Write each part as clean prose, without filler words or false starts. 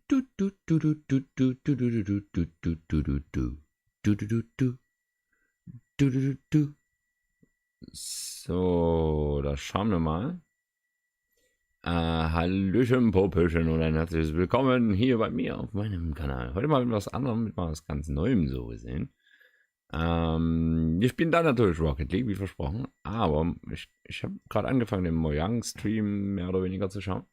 So, da schauen wir mal. Hallöchen, Popöchen und ein herzliches Willkommen hier bei mir auf meinem Kanal. Heute mal mit was anderem, mit was ganz Neuem so gesehen. Wir spielen da natürlich Rocket League, wie versprochen, aber ich habe gerade angefangen, den Mojang-Stream mehr oder weniger zu schauen.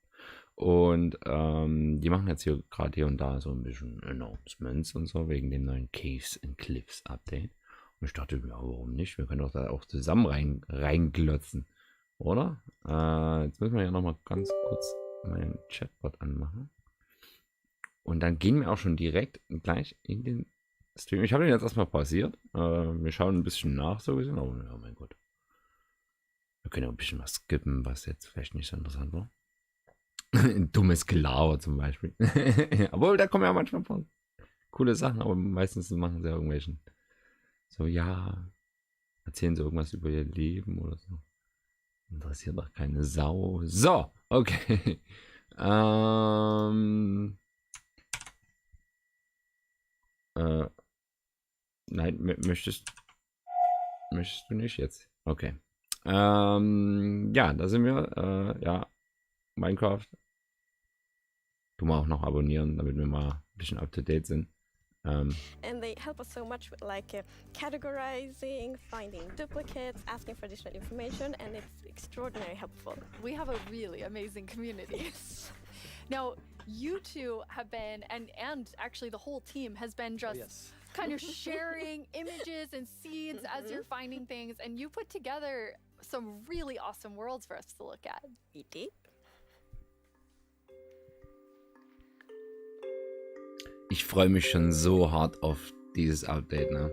Und die machen jetzt hier und da so ein bisschen Announcements und so, wegen dem neuen Caves and Cliffs Update. Und ich dachte, ja, warum nicht? Wir können doch da auch zusammen reinglotzen. Oder? Jetzt müssen wir ja nochmal ganz kurz meinen Chatbot anmachen. Und dann gehen wir auch schon direkt gleich in den Stream. Ich habe den jetzt erstmal pausiert. Wir schauen ein bisschen nach, so gesehen. Aber ja, mein Gott. Wir können ja ein bisschen was skippen, was jetzt vielleicht nicht so interessant war. Ein dummes Gelaber zum Beispiel. Obwohl, da kommen ja manchmal von coole Sachen, aber meistens machen sie ja irgendwelchen. So, ja. Erzählen sie irgendwas über ihr Leben oder so. Interessiert doch keine Sau. So, okay. Nein, möchtest du nicht jetzt? Okay. Ja, da sind wir. Ja, Minecraft. Du mal auch noch abonnieren, damit wir mal ein bisschen up to date sind. And they help us so much with categorizing, finding duplicates, asking for additional information, and it's extraordinarily helpful. We have a really amazing community. Now, you two have been, and actually the whole team has been just kind of sharing images and seeds as you're finding things, and you put together some really awesome worlds for us to look at. We did. Ich freue mich schon so hart auf dieses Update, ne?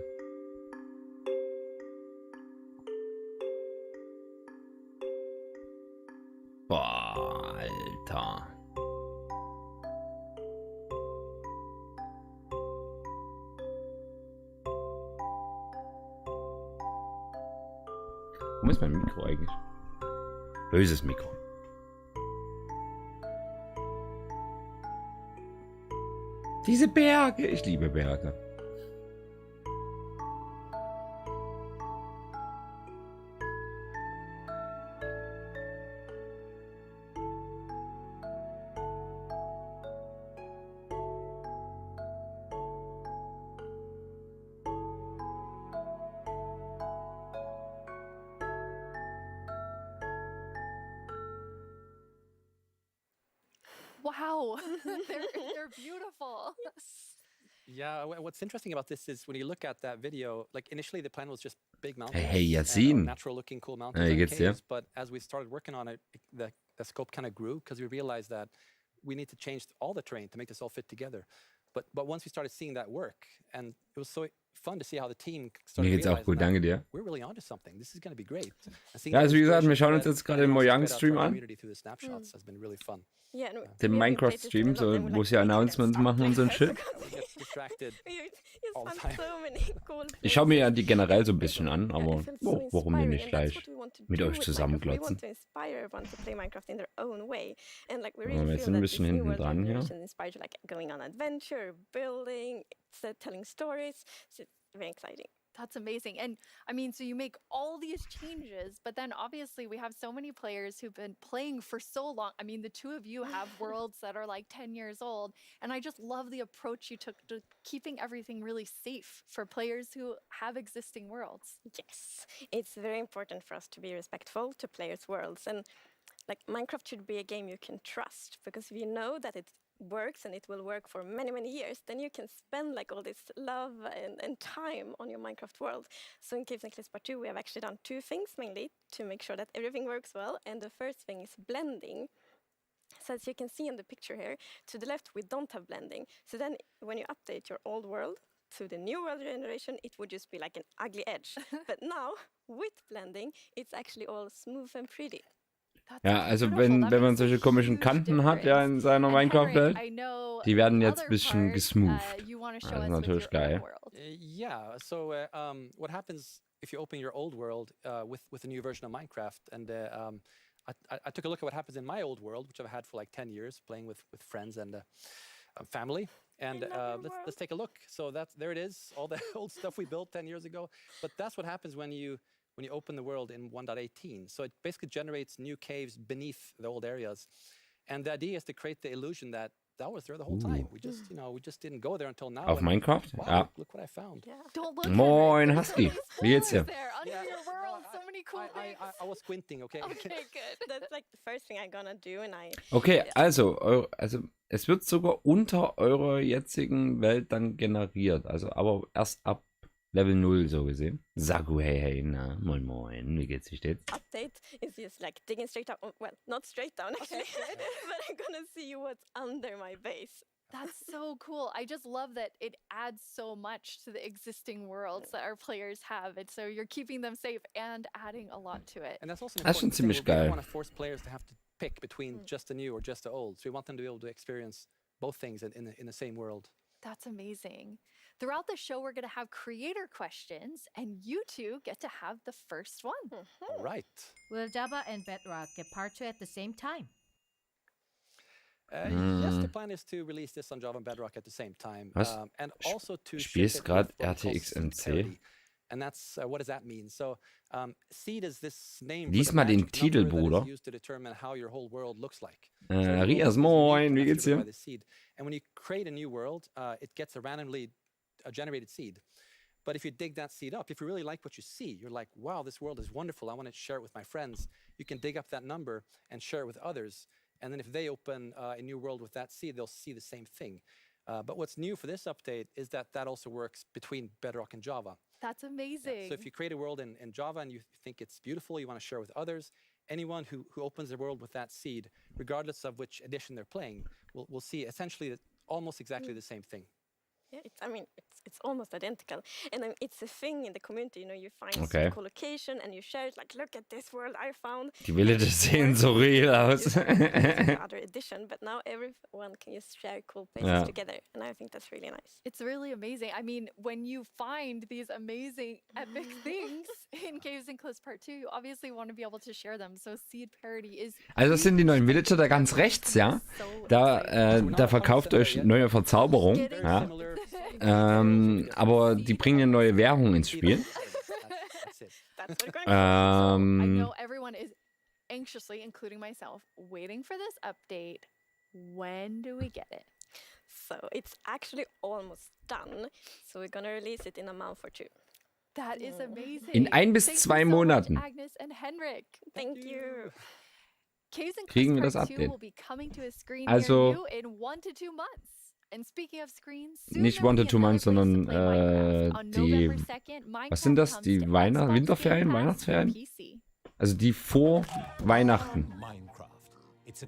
Boah, Alter. Wo ist mein Mikro eigentlich? Böses Mikro. Diese Berge, ich liebe Berge. Wow, they're beautiful. Yes. Yeah, what's interesting about this is when you look at that video, like initially the plan was just big mountains, Hey, Yasin. natural-looking cool mountains and caves. But as we started working on it, the scope kind of grew because we realized that we need to change all the terrain to make this all fit together. But once we started seeing that work, and it was so fun to see how the team started Mir geht's auch gut, danke dir. We're really onto something. This is going to be great. Ja, also wie gesagt, wir schauen uns jetzt gerade den Mojang-Stream an. Den Minecraft-Stream, so, wo sie Announcements machen und so ein Shit. Ich schaue mir ja die generell so ein bisschen an, aber warum denn nicht gleich mit euch zusammenglotzen? Wir sind ein bisschen hinten dran hier. Very exciting. That's amazing. And I mean, so you make all these changes, but then obviously we have so many players who've been playing for so long. I mean, the two of you have worlds that are like 10 years old. And I just love the approach you took to keeping everything really safe for players who have existing worlds. Yes, it's very important for us to be respectful to players' worlds. And like Minecraft should be a game you can trust, because if you know that it works and it will work for many, many years, then you can spend like all this love and time on your Minecraft world. So in Caves and Cliffs Part 2, we have actually done two things mainly to make sure that everything works well. And the first thing is blending. So as you can see in the picture here, to the left, we don't have blending. So then when you update your old world to the new world generation, it would just be like an ugly edge. But now, with blending, it's actually all smooth and pretty. Ja, also wenn man solche komischen Kanten hat ja in seiner Minecraft-Welt, die werden jetzt ein bisschen gesmoothed. Das ist natürlich geil. Yeah, so what happens if you open your old world with a new version of Minecraft? And I took a look at what happens in my old world, which I've had for like 10 years, playing with friends and family. And love your let's take a look. So there it is, all the old stuff we built 10 years ago. But that's what happens when you open the world in 1.18. So it basically generates new caves beneath the old areas. And the idea is to create the illusion that was there the whole time. We just didn't go there until now. Auf and, Minecraft? wow, Ja. look what I found. Yeah. Don't look. Moin, Henrik, there's Husky. so many Wie geht's dir? spoilers there under Yeah. your world. So many cool things. I was squinting, okay? Okay, good. That's like the first thing I'm gonna do, and I. Okay, also es wird sogar unter eurer jetzigen Welt dann generiert. Also aber erst ab Level 0 so gesehen. Sagu, hey, na, moin, moin, wie geht's, wie steht's? Update is just like digging straight down. Well, not straight down actually, but I'm gonna see what's under my base. That's so cool. I just love that it adds so much to the existing worlds that our players have. And so you're keeping them safe and adding a lot to it. And that's also an Das ist schon important thing. ziemlich We don't geil. want to force players to have to pick between just the new or just the old. So we want them to be able to experience both things in the same world. That's amazing. Throughout the show, we're going to have creator questions, and you two get to have the first one. All right. Will Java and Bedrock get part 2 at the same time? Yes, the plan is to release this on Java and Bedrock at the same time. Was? And also to Spielst ship it grad with what we call RTX seed NC? parity. And that's what does that mean? So seed is this name Lies for the mal den magic Titel, number that Bruder. is used to determine how your whole world looks like. So every world Rias, is unique moin, and wie that's geht's driven dir? by the seed. And when you create a new world, it gets a randomly generated seed. But if you dig that seed up, if you really like what you see, you're like, wow, this world is wonderful. I want to share it with my friends. You can dig up that number and share it with others. And then if they open a new world with that seed, they'll see the same thing. But what's new for this update is that also works between Bedrock and Java. That's amazing. So if you create a world in Java and you think it's beautiful, you want to share with others, anyone who opens a world with that seed, regardless of which edition they're playing, will see essentially almost exactly the same thing. Yeah, it's almost identical, and it's a thing in the community. You know, you find Okay. a cool location and you share it. Like, look at this world I found. Die Bilder sehen so real aus. It's another edition, but now everyone can just share cool places Yeah. together, and I think that's really nice. It's really amazing. I mean, when you find these amazing, epic things in Caves and Cliffs Part 2, you obviously want to be able to share them. So seed parity is. Also das sind die neuen Villager da ganz rechts, ja. So Da, exciting. da verkauft euch neue Verzauberung, Very ja. similar. Aber die bringen eine neue Währung ins Spiel. That's it. That's what we're going So I Ähm, know everyone is anxiously, including myself, waiting for this update. When do we get it? So it's actually almost done. So we're gonna release it in a month or two. That is amazing. In 1 bis Thank 2 you so much, Monaten. Agnes and Henrik. Thank you. Caves and Kriegen wir Cliffs das Part 2 Update? will be coming to a screen Also- near you in 1 to 2 months. And speaking of screens, soon Nicht there'll 1 to be 2 another months, place to sondern play Minecraft. On die, November 2nd, was sind das? Minecraft Die comes to Xbox Game Winterferien, Pass Weihnachtsferien? and PC. Also die vor Weihnachten.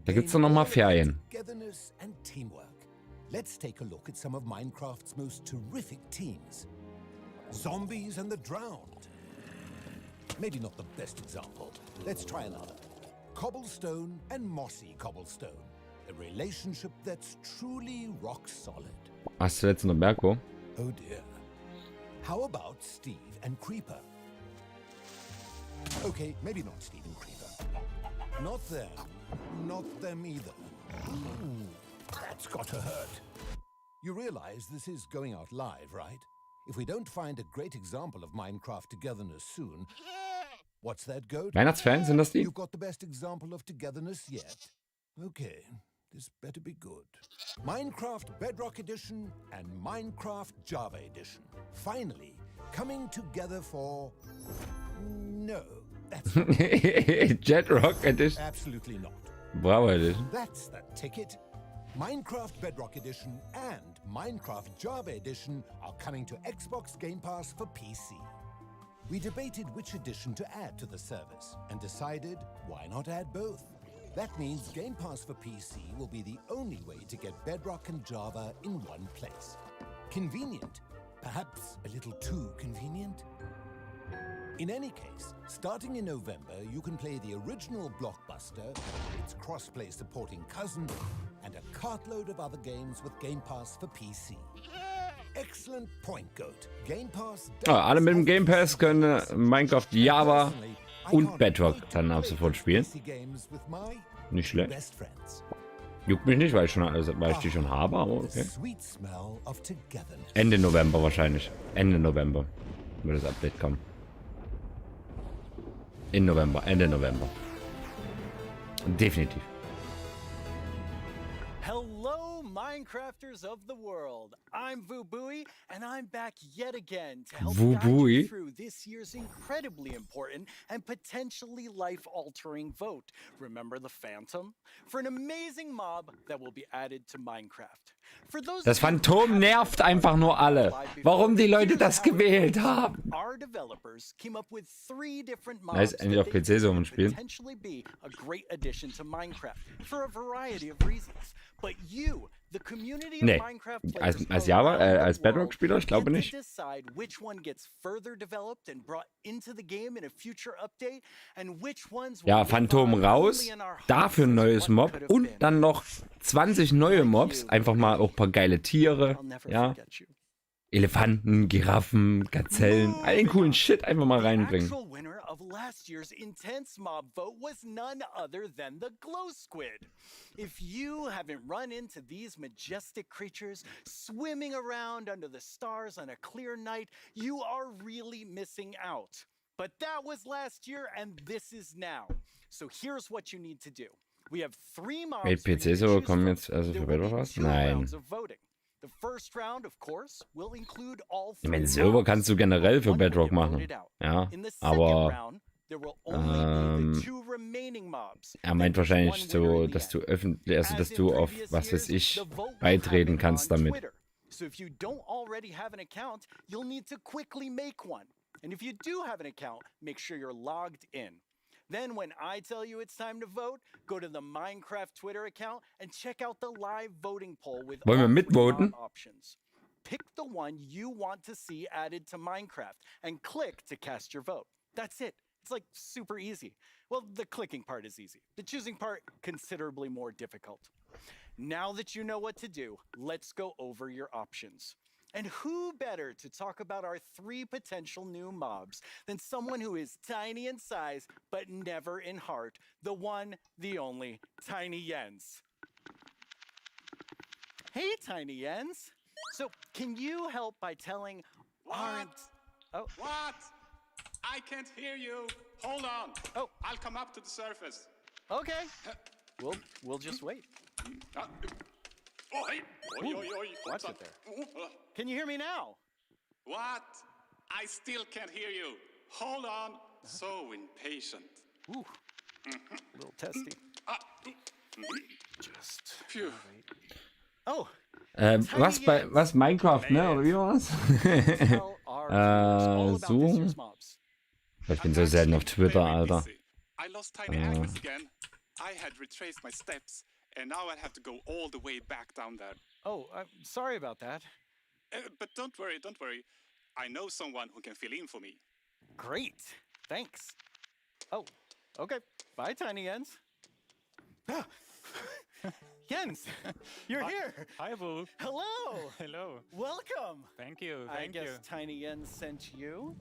Da gibt's doch noch mal Ferien. Togetherness and teamwork. Let's take a look at some of Minecraft's most terrific teams. Zombies and the drowned. Maybe not the best example. Let's try another. Cobblestone and mossy cobblestone. A relationship that's truly rock solid. Hast du letztens noch Berko? Oh dear. How about Steve and Creeper? Okay, maybe not Steve and Creeper. Not them. Not them either. Ooh, that's gotta hurt. You realize this is going out live, right? If we don't find a great example of Minecraft togetherness soon... What's that, Goat? Weihnachtsferien, sind das die? You've got the best example of togetherness yet. Okay, this better be good. Minecraft Bedrock Edition and Minecraft Java Edition. Finally, coming together for... No, that's Jetrock Edition. absolutely not. Bravo Edition. That's the ticket. Minecraft Bedrock Edition and Minecraft Java Edition are coming to Xbox Game Pass for PC. We debated which edition to add to the service and decided why not add both. That means Game Pass for PC will be the only way to get Bedrock and Java in one place. Convenient, perhaps a little too convenient. In any case, starting in November, you can play the original Blockbuster, its crossplay supporting cousin, and a cartload of other games with Game Pass for PC. Excellent point, Goat. Game Pass. Alle mit dem Game Pass können Minecraft Java und Bedrock dann ab sofort spielen. Nicht schlecht. Best friends. Juckt mich nicht, weil ich die schon habe, aber The okay. sweet smell of togetherness. Ende November wahrscheinlich. Ende November wird das Update kommen. In November, Ende November. Definitiv. Hello, Minecrafters of the world. I'm Vubui, and I'm back yet again to help guide Vubui? you through this year's incredibly important and potentially life-altering vote. Remember the Phantom? For an amazing mob that will be added to Minecraft. For those Das Phantom nervt einfach nur alle. Warum die Leute das gewählt haben. Our developers came up with 3 different mobs Nice, endlich auf that they PC think so could ein Spiel. potentially be a great addition to Minecraft for a variety of reasons. But you, the community of Nee, Minecraft als players Java, around the als Bedrock-Spieler, ich glaube world nicht. get to decide which one gets further developed and brought into the game in a future update and which ones will Ja, live Phantom on raus, only in our hearts dafür ein as neues what Mob could have und been. dann noch 20 neue Mobs. Einfach mal auch ein paar geile Tiere. I'll never Ja, forget you. Elefanten, Giraffen, Gazellen. All den coolen Shit einfach mal The reinbringen. actual winner of last year's intense mob vote was none other than the glow squid. If you haven't run into these majestic creatures swimming around under the stars on a clear night, you are really missing out. But that was last year and this is now. So here's what you need to do. We have 3 mobs. Wait, for you to PC-Server choose kommen from. jetzt also There für will be Bedrock raus? 2 Nein. rounds of voting. The first round, of course, will include all 3 Ich meine, Server kannst du generell für One will Bedrock get machen. voted out. Ja, In the second aber round, there will only be the 2 ähm, remaining mobs. er meint Then there's wahrscheinlich one so, winner in the dass du end. öffentlich, also As dass in du auf, previous was weiß years, ich, the vote will beitreten happen kannst on damit. Twitter. So if you don't already have an account, you'll need to quickly make one. And if you do have an account, make sure you're logged in. Then when I tell you it's time to vote, go to the Minecraft Twitter account and check out the live voting poll with Wollen wir all 3 mitvoten? mob options. Pick the one you want to see added to Minecraft and click to cast your vote. That's it. It's like super easy. Well, the clicking part is easy. The choosing part, considerably more difficult. Now that you know what to do, let's go over your options. And who better to talk about our 3 potential new mobs than someone who is tiny in size but never in heart, the one, the only, Tiny Jens. Hey, Tiny Jens. So, can you help by telling What? Oh, What? I can't hear you. Hold on. Oh. I'll come up to the surface. okay. We'll just wait. Oh, hey. Oi, oi, oi. Watch it there. Can you hear me now? What? I still can't hear you. Hold on. So impatient. Ooh, a little testy. Ah. Just Phew. Oh, Was Minecraft, ne? Oder wie war's? tell our viewers all about this so. year's mobs. Ich bin so selten auf Twitter, Very Alter. busy. I lost Tiny Agnes again. I had retraced my steps, and now I have to go all the way back down there. Oh, I'm sorry about that. But don't worry, don't worry. I know someone who can fill in for me. Great. Thanks. Oh, okay. Bye, Tiny Jens. Jens, you're here. Hi, Boo. Hello. Hello. Welcome. Thank you. I Thank guess you. Tiny Jens sent you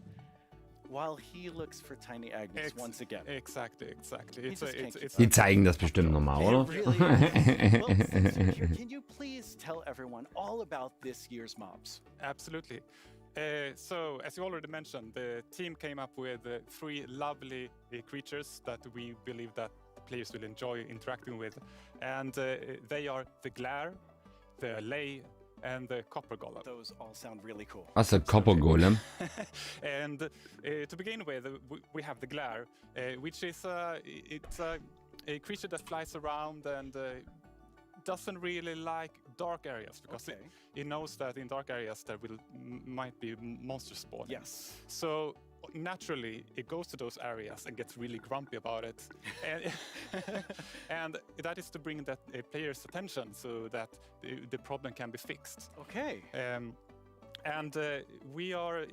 while he looks for Tiny Agnes once again. Exactly. He just can't keep Die zeigen das bestimmt nochmal, It oder? really is. Well, since you're here, can you please tell everyone all about this year's mobs? Absolutely. So, as you already mentioned, the team came up with 3 lovely creatures that we believe that the players will enjoy interacting with. And they are the Glare, the Lay, and the Copper Golem. Those all sound really cool. Was, der Copper Golem? And to begin with, we have the Glare, which is it's a creature that flies around and doesn't really like dark areas because Okay. it knows that in dark areas there might be monsters spawning. Yes. So naturally, it goes to those areas and gets really grumpy about it, and, and that is to bring that player's attention so that the problem can be fixed. Okay. And we are.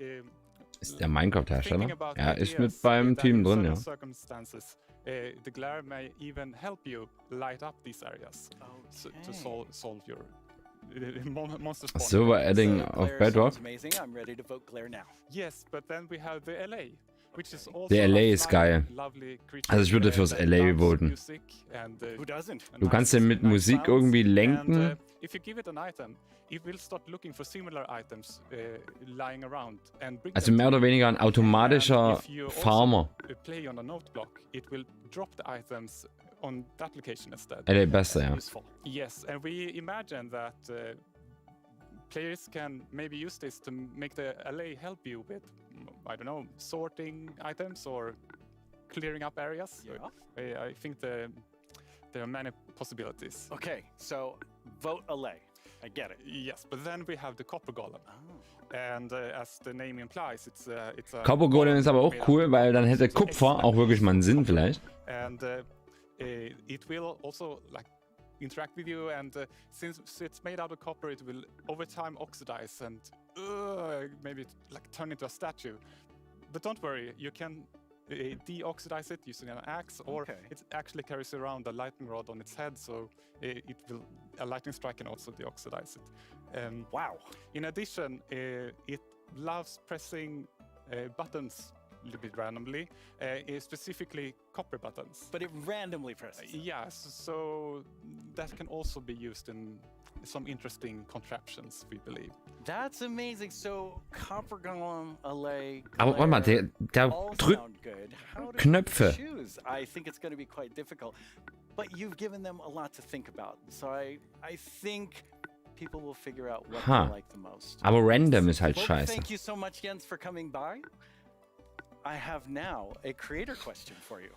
Ist der Minecraft-Hersteller? Thinking about Ja, ist ideas mit beim that Team in drin, certain ja. circumstances, the glare may even help you light up these areas to solve your monster Ach spawn. so, war Adding So, auf Glare Bedrock. sounds amazing. I'm ready to vote Glare now. Yes, but then we have the LA, which is also Der LA ist geil. lovely creature, Also ich würde fürs that LA loves voten. music and, Who doesn't? Du kannst den mit Musik irgendwie lenken. And if you give it an item, it will start looking for similar items lying around and bring Also them mehr to oder you. weniger ein automatischer And if you also, Farmer. Play on a note block, it will drop the items on that location instead. LA besser, ja. Useful. Yes, and we imagine that players can maybe use this to make the LA help you with, I don't know, sorting items or clearing up areas. Yeah. I think there are many possibilities. Okay, so vote LA. I get it. Yes, but then we have the copper golem. Oh. And as the name implies, it's a Copper Golem ist aber auch cool, weil dann hätte Kupfer auch wirklich mal einen Sinn vielleicht. And it will also like interact with you, and since it's made out of copper, it will over time oxidize and maybe like turn into a statue. But don't worry, you can deoxidize it using an axe, or it actually carries around a lightning rod on its head, so a lightning strike can also deoxidize it. Wow. In addition, it loves pressing buttons a little bit randomly, specifically copper buttons. But it randomly presses. Yes, so that can also be used in some interesting contraptions, we believe. That's amazing. So Copper Golem, LA, Aber warte mal, der all drückt sound good. How to Knöpfe. choose? I think it's going to be quite difficult. But you've given them a lot to think about. So I think people will figure out what they like the most. Aber random ist halt Well, scheiße. thank you so much, Jens, for coming by. I have now a creator question for you.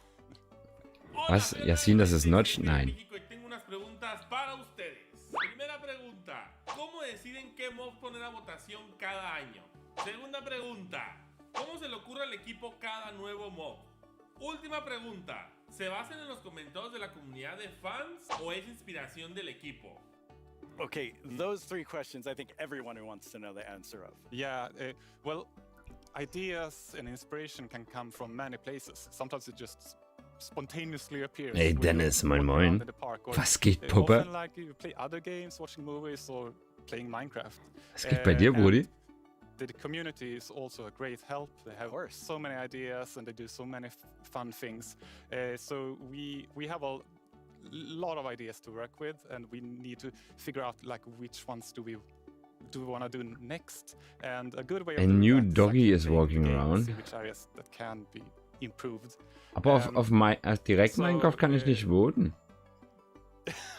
Was? Yasin, das ist Notch? Nein. Tengo unas preguntas para ustedes. Primera pregunta, ¿cómo deciden qué mob poner a votación cada año? Segunda pregunta, ¿cómo se le ocurre al equipo cada nuevo mob? Última pregunta, ¿se basan en los comentarios de la comunidad de fans o es inspiración del equipo? Okay, those three questions I think everyone who wants to know the answer of. Yeah, well, ideas and inspiration can come from many places. Sometimes it just spontaneously appears. Ey, Dennis, moin moin. Was geht, Puppe? Often like you play other games, watching movies or playing Minecraft. Was geht bei dir, Brudi? The community is also a great help. They have so many ideas and they do so many fun things. So we have a lot of ideas to work with, and we need to figure out like which ones do we want to do next. And a good way of A doing new that doggy is is actually walking playing the game and around. see which areas that can be improved. Aber auf direkt Minecraft kann ich nicht voten.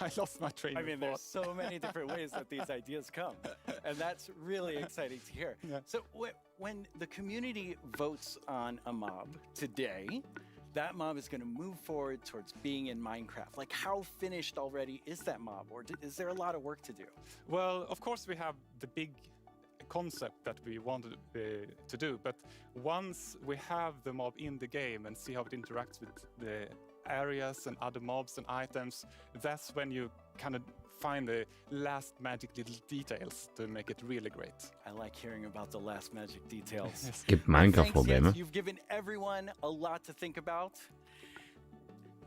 I lost my train I mean, of there's thought. so many different ways that these ideas come, and that's really exciting to hear. Yeah. So when the community votes on a mob today, that mob is going to move forward towards being in Minecraft. Like, how finished already is that mob, or is there a lot of work to do? Well, of course we have the big concept that we wanted to do, but once we have the mob in the game and see how it interacts with the areas and other mobs and items, that's when you kind of find the last magic little details to make it really great. I like hearing about the last magic details. Es gibt Minecraft-Probleme. Thanks, you've given everyone a lot to think about.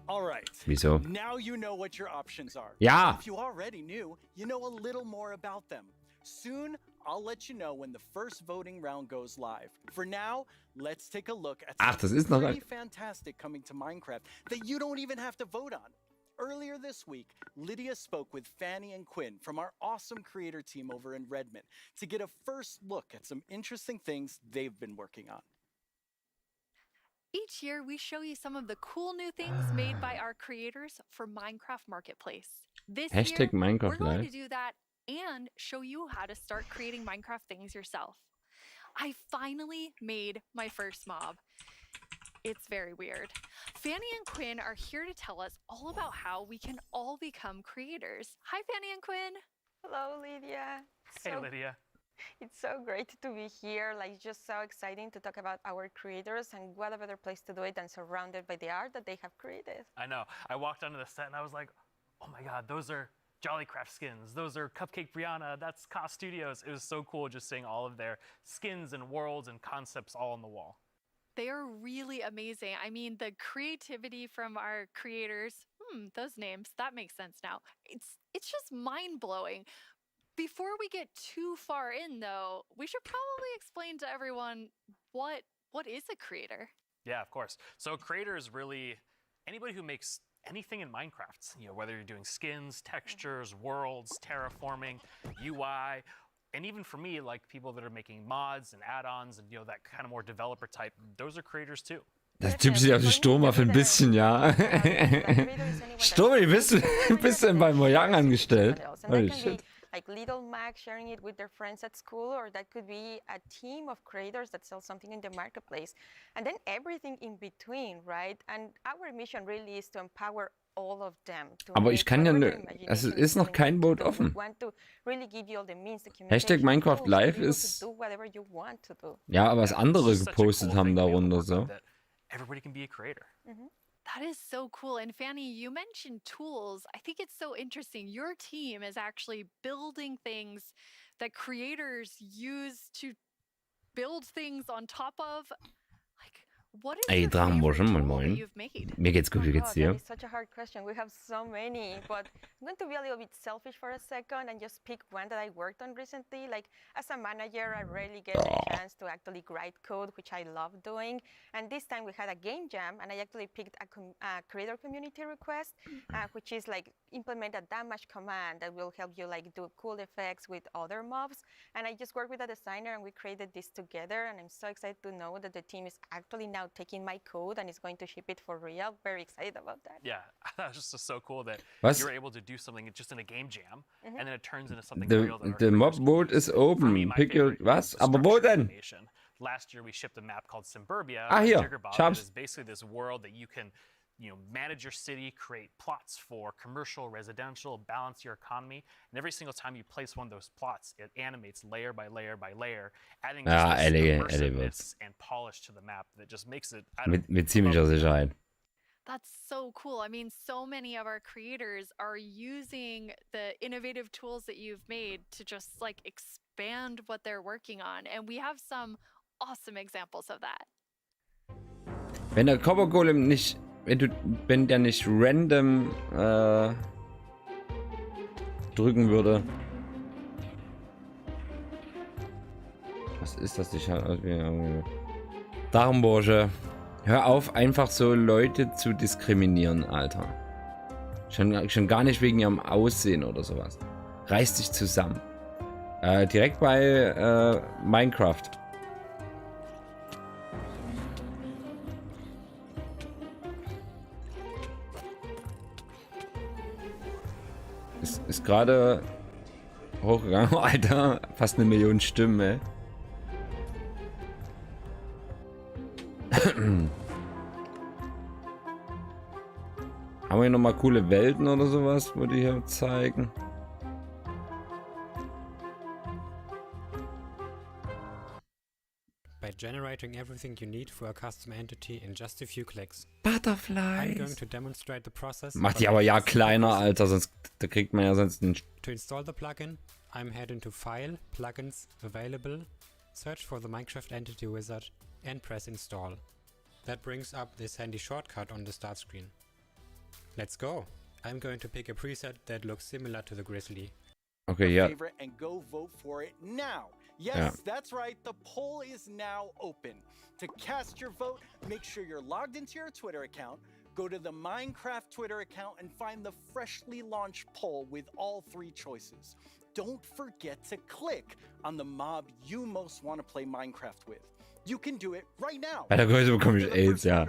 All right. Wieso? Now you know what your options are. Ja. If you already knew, you know a little more about them. Soon, I'll let you know when the first voting round goes live. For now, let's take a look at Ach, das something ist noch pretty fantastic coming to Minecraft that you don't even have to vote on. Earlier this week, Lydia spoke with Fanny and Quinn from our awesome creator team over in Redmond to get a first look at some interesting things they've been working on. Each year, we show you some of the cool new things made by our creators for Minecraft Marketplace. This Hashtag year, Minecraft we're going Live. to do that and show you how to start creating Minecraft things yourself. I finally made my first mob. It's very weird. Fanny and Quinn are here to tell us all about how we can all become creators. Hi, Fanny and Quinn. Hello, Lydia. Hey, Lydia. It's so great to be here. Like, just so exciting to talk about our creators, and what a better place to do it than surrounded by the art that they have created. I know. I walked onto the set and I was like, oh my God, those are Jollycraft skins. Those are Cupcake Brianna. That's Ka Studios. It was so cool just seeing all of their skins and worlds and concepts all on the wall. They are really amazing. I mean, the creativity from our creators, those names, that makes sense now. It's just mind-blowing. Before we get too far in, though, we should probably explain to everyone what is a creator? Yeah, of course. So creators really, anybody who makes anything in Minecraft, you know, whether you're doing skins, textures, worlds, terraforming, UI, and even for me, like people that are making mods and add-ons and, you know, that kind of more developer type, those are creators too. Das Typ sieht aus wie Sturmwaffe ein bisschen, ja. Sturmi, bist du denn bei Mojang angestellt? Holy shit. Like little Mac sharing it with their friends at school, or that could be a team of creators that sell something in the marketplace. And then everything in between, right? And our mission really is to empower all of them. Aber ich kann ja, es ist noch kein Vote offen. Hashtag Minecraft Live ist, ja, aber was andere gepostet haben darunter, so. Everybody can be a creator. That is so cool. And Fanny, you mentioned tools. I think it's so interesting. Your team is actually building things that creators use to build things on top of. Like, what is your favorite tool that you've made? Mir geht's gut, wie geht's dir? That is such a hard question. We have so many, but I'm going to be a little bit selfish for a second and just pick one that I worked on recently. Like, as a manager, I rarely get a chance to actually write code, which I love doing. And this time we had a game jam, and I actually picked a creator community request, which is like implement a damage command that will help you like do cool effects with other mobs. And I just worked with a designer, and we created this together. And I'm so excited to know that the team is actually now taking my code and is going to ship it for real. Very excited about that. Yeah, that was just so cool that you're able to do something just in a game jam, and then it turns into something real. The mob vote is open. Pick your was? Aber wo denn? Last year we shipped a map called Simburbia. Hier. It is basically this world that you can, you know, manage your city, create plots for commercial, residential, balance your economy, and every single time you place one of those plots, it animates layer by layer by layer, adding this immersiveness and polish to the map that just makes it mit ziemlicher Sicherheit. That's so cool. I mean, so many of our creators are using the innovative tools that you've made to just like expand what they're working on, and we have some awesome examples of that. Wenn der Copper Golem nicht, wenn der nicht random drücken würde. Was ist das? Darmbursche. Hör auf, einfach so Leute zu diskriminieren, Alter. Schon gar nicht wegen ihrem Aussehen oder sowas. Reiß dich zusammen. Direkt bei Minecraft. Ist gerade hochgegangen. Oh, Alter, fast 1 Million Stimmen, ey. Haben wir hier nochmal coole Welten oder sowas, wo die hier zeigen? By generating everything you need for a custom entity in just a few clicks. Butterflies. I'm going to demonstrate the process. Macht die aber ja kleiner, Alter, sonst da kriegt man ja sonst einen. To install the plugin, I'm heading to File, Plugins, Available, search for the Minecraft Entity Wizard, and press Install. That brings up this handy shortcut on the start screen. Let's go. I'm going to pick a preset that looks similar to the Grizzly. Okay, yeah. And go vote for it now. Yes, that's right. The poll is now open. To cast your vote, make sure you're logged into your Twitter account. Go to the Minecraft Twitter account and find the freshly launched poll with all 3 choices. Don't forget to click on the mob you most want to play Minecraft with. You can do it right now. Bei der Größe bekomme ich AIDS, ja.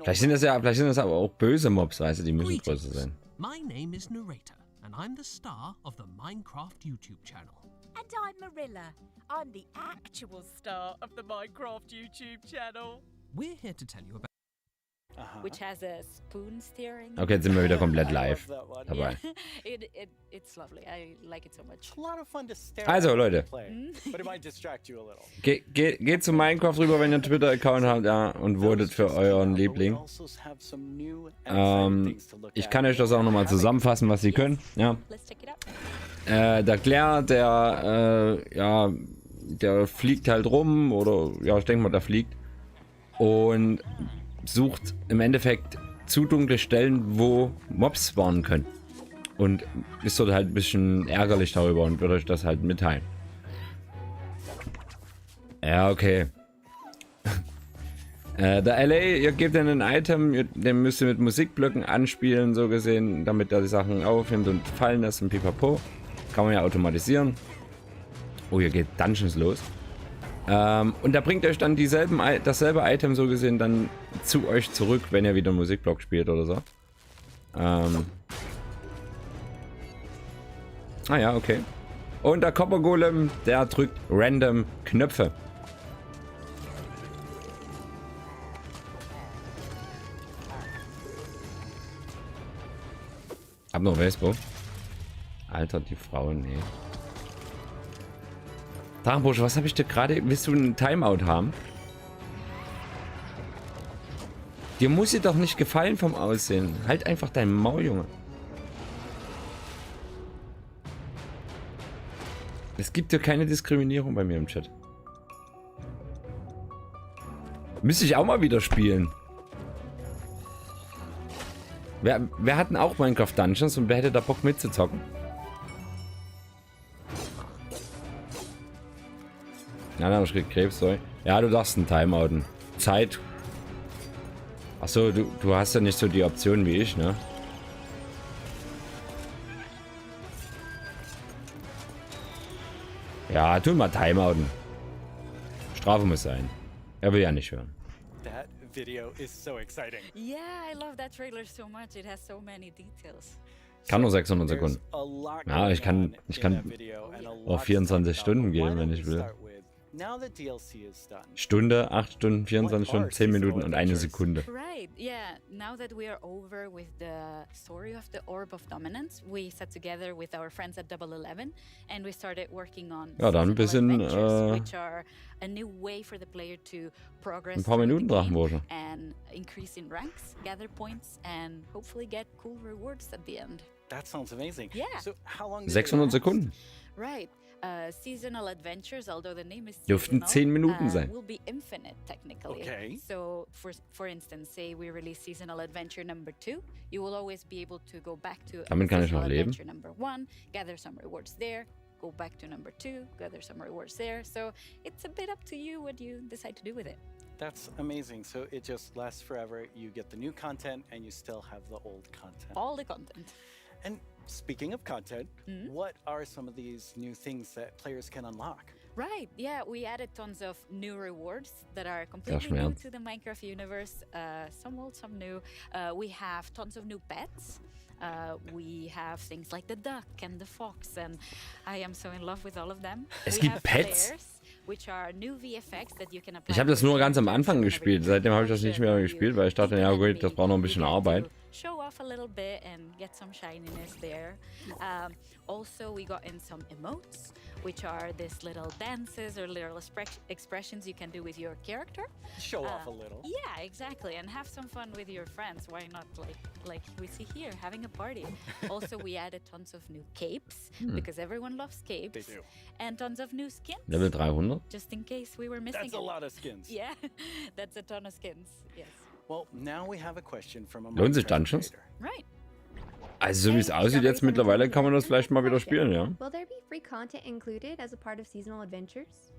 Vielleicht sind das aber auch böse Mobs, weißt du, die müssen größer sein. My name is Narrator, and I'm the star of the Minecraft YouTube channel. And I'm Marilla. I'm the actual star of the Minecraft YouTube channel. We're here to tell you about which has a spoon steering. Okay, jetzt sind wir wieder komplett live dabei. It's lovely. I like it so much. A lot of fun to stare Also Leute, but it might distract you a little. Geht zu Minecraft rüber, wenn ihr einen Twitter-Account habt, ja, und votet für euren Liebling. Ich kann euch das auch nochmal zusammenfassen, was sie können. Ja. Der Claire, der fliegt halt rum, oder ja, ich denke mal, der fliegt und sucht im Endeffekt zu dunkle Stellen, wo Mobs spawnen können. Und ist dort halt ein bisschen ärgerlich darüber und wird euch das halt mitteilen. Ja, okay. Der LA, ihr gebt ihnen ein Item, den müsst ihr mit Musikblöcken anspielen, so gesehen, damit er die Sachen aufnimmt und fallen lässt und pipapo. Kann man ja automatisieren. Oh, hier geht Dungeons los. Und da bringt euch dann dasselbe Item, so gesehen, dann zu euch zurück, wenn ihr wieder einen Musikblock spielt oder so. Ja, okay. Und der Copper Golem, der drückt random Knöpfe. Hab noch Vespo. Alter, die Frauen, nee. Drachenbursche, was habe ich dir gerade? Willst du einen Timeout haben? Dir muss sie doch nicht gefallen vom Aussehen. Halt einfach dein Maul, Junge. Es gibt ja keine Diskriminierung bei mir im Chat. Müsste ich auch mal wieder spielen. Wer hat denn auch Minecraft Dungeons und wer hätte da Bock mitzuzocken? Ja, ich krieg Krebs, sorry. Ja, du darfst einen Timeouten. Zeit. Achso, du hast ja nicht so die Option wie ich, ne? Ja, tu mal Timeouten. Strafe muss sein. Er will ja nicht hören. That video is so exciting. Yeah, I love that trailer so much. It has so many details. Kann nur 600 Sekunden. Ja, ich kann auch 24 Stunden gehen, wenn ich will. Stunde, 8 Stunden, 24 Stunden, 10 Minuten und 1 Sekunde. Right, yeah. Now that we are over with the story of the Orb of Dominance, we sat together with our friends at Double 11 and we started working on ja, dann ein bisschen which are a new way for the player to progress ein paar Minuten Drachenbursche. and increase in ranks, gather points and hopefully get cool rewards at the end. That sounds amazing. Yeah. So how long 600 Sekunden. Right. Seasonal adventures, although the name is Dürften 10 Minuten sein. will be infinite technically. Okay. So for instance, say we release seasonal adventure number 2, you will always be able to go back to Damit kann ich seasonal noch leben. adventure number 1, gather some rewards there, go back to number 2, gather some rewards there. So it's a bit up to you what you decide to do with it. That's amazing. So it just lasts forever. You get the new content and you still have the old content. All the content. And speaking of content, what are some of these new things that players can unlock? Right, yeah, we added tons of new rewards that are completely new to the Minecraft universe. Some old, some new. We have tons of new pets. We have things like the duck and the fox, and I am so in love with all of them. Es gibt Pets? Which are new VFX that you can apply. Ich habe das nur ganz am Anfang gespielt. Seitdem habe ich das nicht mehr gespielt, weil ich dachte, ja gut, das braucht noch ein bisschen Arbeit. Show off a little bit and get some shininess there. Also, we got in some emotes, which are these little dances or little expressions you can do with your character. Show off a little. Yeah, exactly, and have some fun with your friends. Why not, like we see here, having a party. Also, we added tons of new capes because everyone loves capes. They do. And tons of new skins. Level 300? Just in case we were missing. That's a lot of skins. Yeah, that's a ton of skins. Yes. Well, now we have a question from a Lohnt sich Minecraft Dungeons? creator. Right. Also so wie es aussieht jetzt mittlerweile, kann man das vielleicht mal wieder spielen, ja? Will there be free content included as a part of seasonal adventures?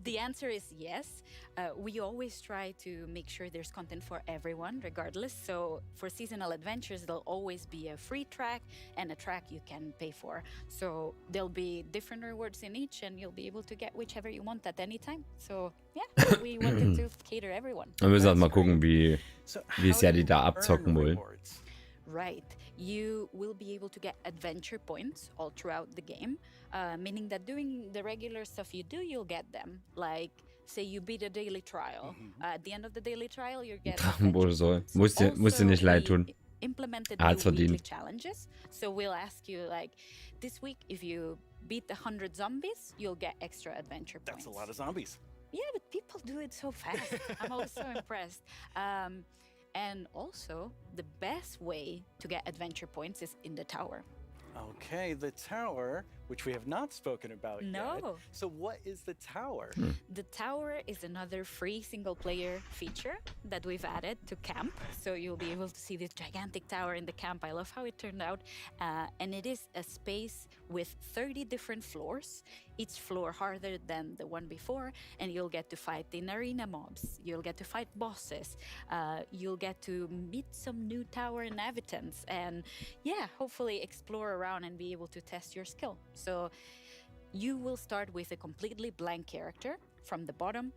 The answer is yes. We always try to make sure there's content for everyone, regardless. So for seasonal adventures, there'll always be a free track and a track you can pay for. So there'll be different rewards in each, and you'll be able to get whichever you want at any time. So yeah, we wanted to cater everyone. Wir müssen halt mal gucken, wie sehr die da abzocken wollen. Right. You will be able to get adventure points all throughout the game, meaning that doing the regular stuff you do, you'll get them. Like, say you beat a daily trial. At the end of the daily trial, you're getting Drachenbursche soll. Muss dir nicht leid tun. Implemented Hat's new weekly verdient. challenges. So we'll ask you, like, this week, if you beat 100 zombies, you'll get extra adventure points. That's a lot of zombies. Yeah, but people do it so fast. I'm always so impressed. And also, the best way to get adventure points is in the tower. Okay, the tower. which we have not spoken about yet. No. So what is the tower? The tower is another free single-player feature that we've added to camp. So you'll be able to see this gigantic tower in the camp. I love how it turned out. And it is a space with 30 different floors, each floor harder than the one before, and you'll get to fight in arena mobs. You'll get to fight bosses. You'll get to meet some new tower inhabitants and, yeah, hopefully explore around and be able to test your skill. So you will start with a completely blank character from the bottom,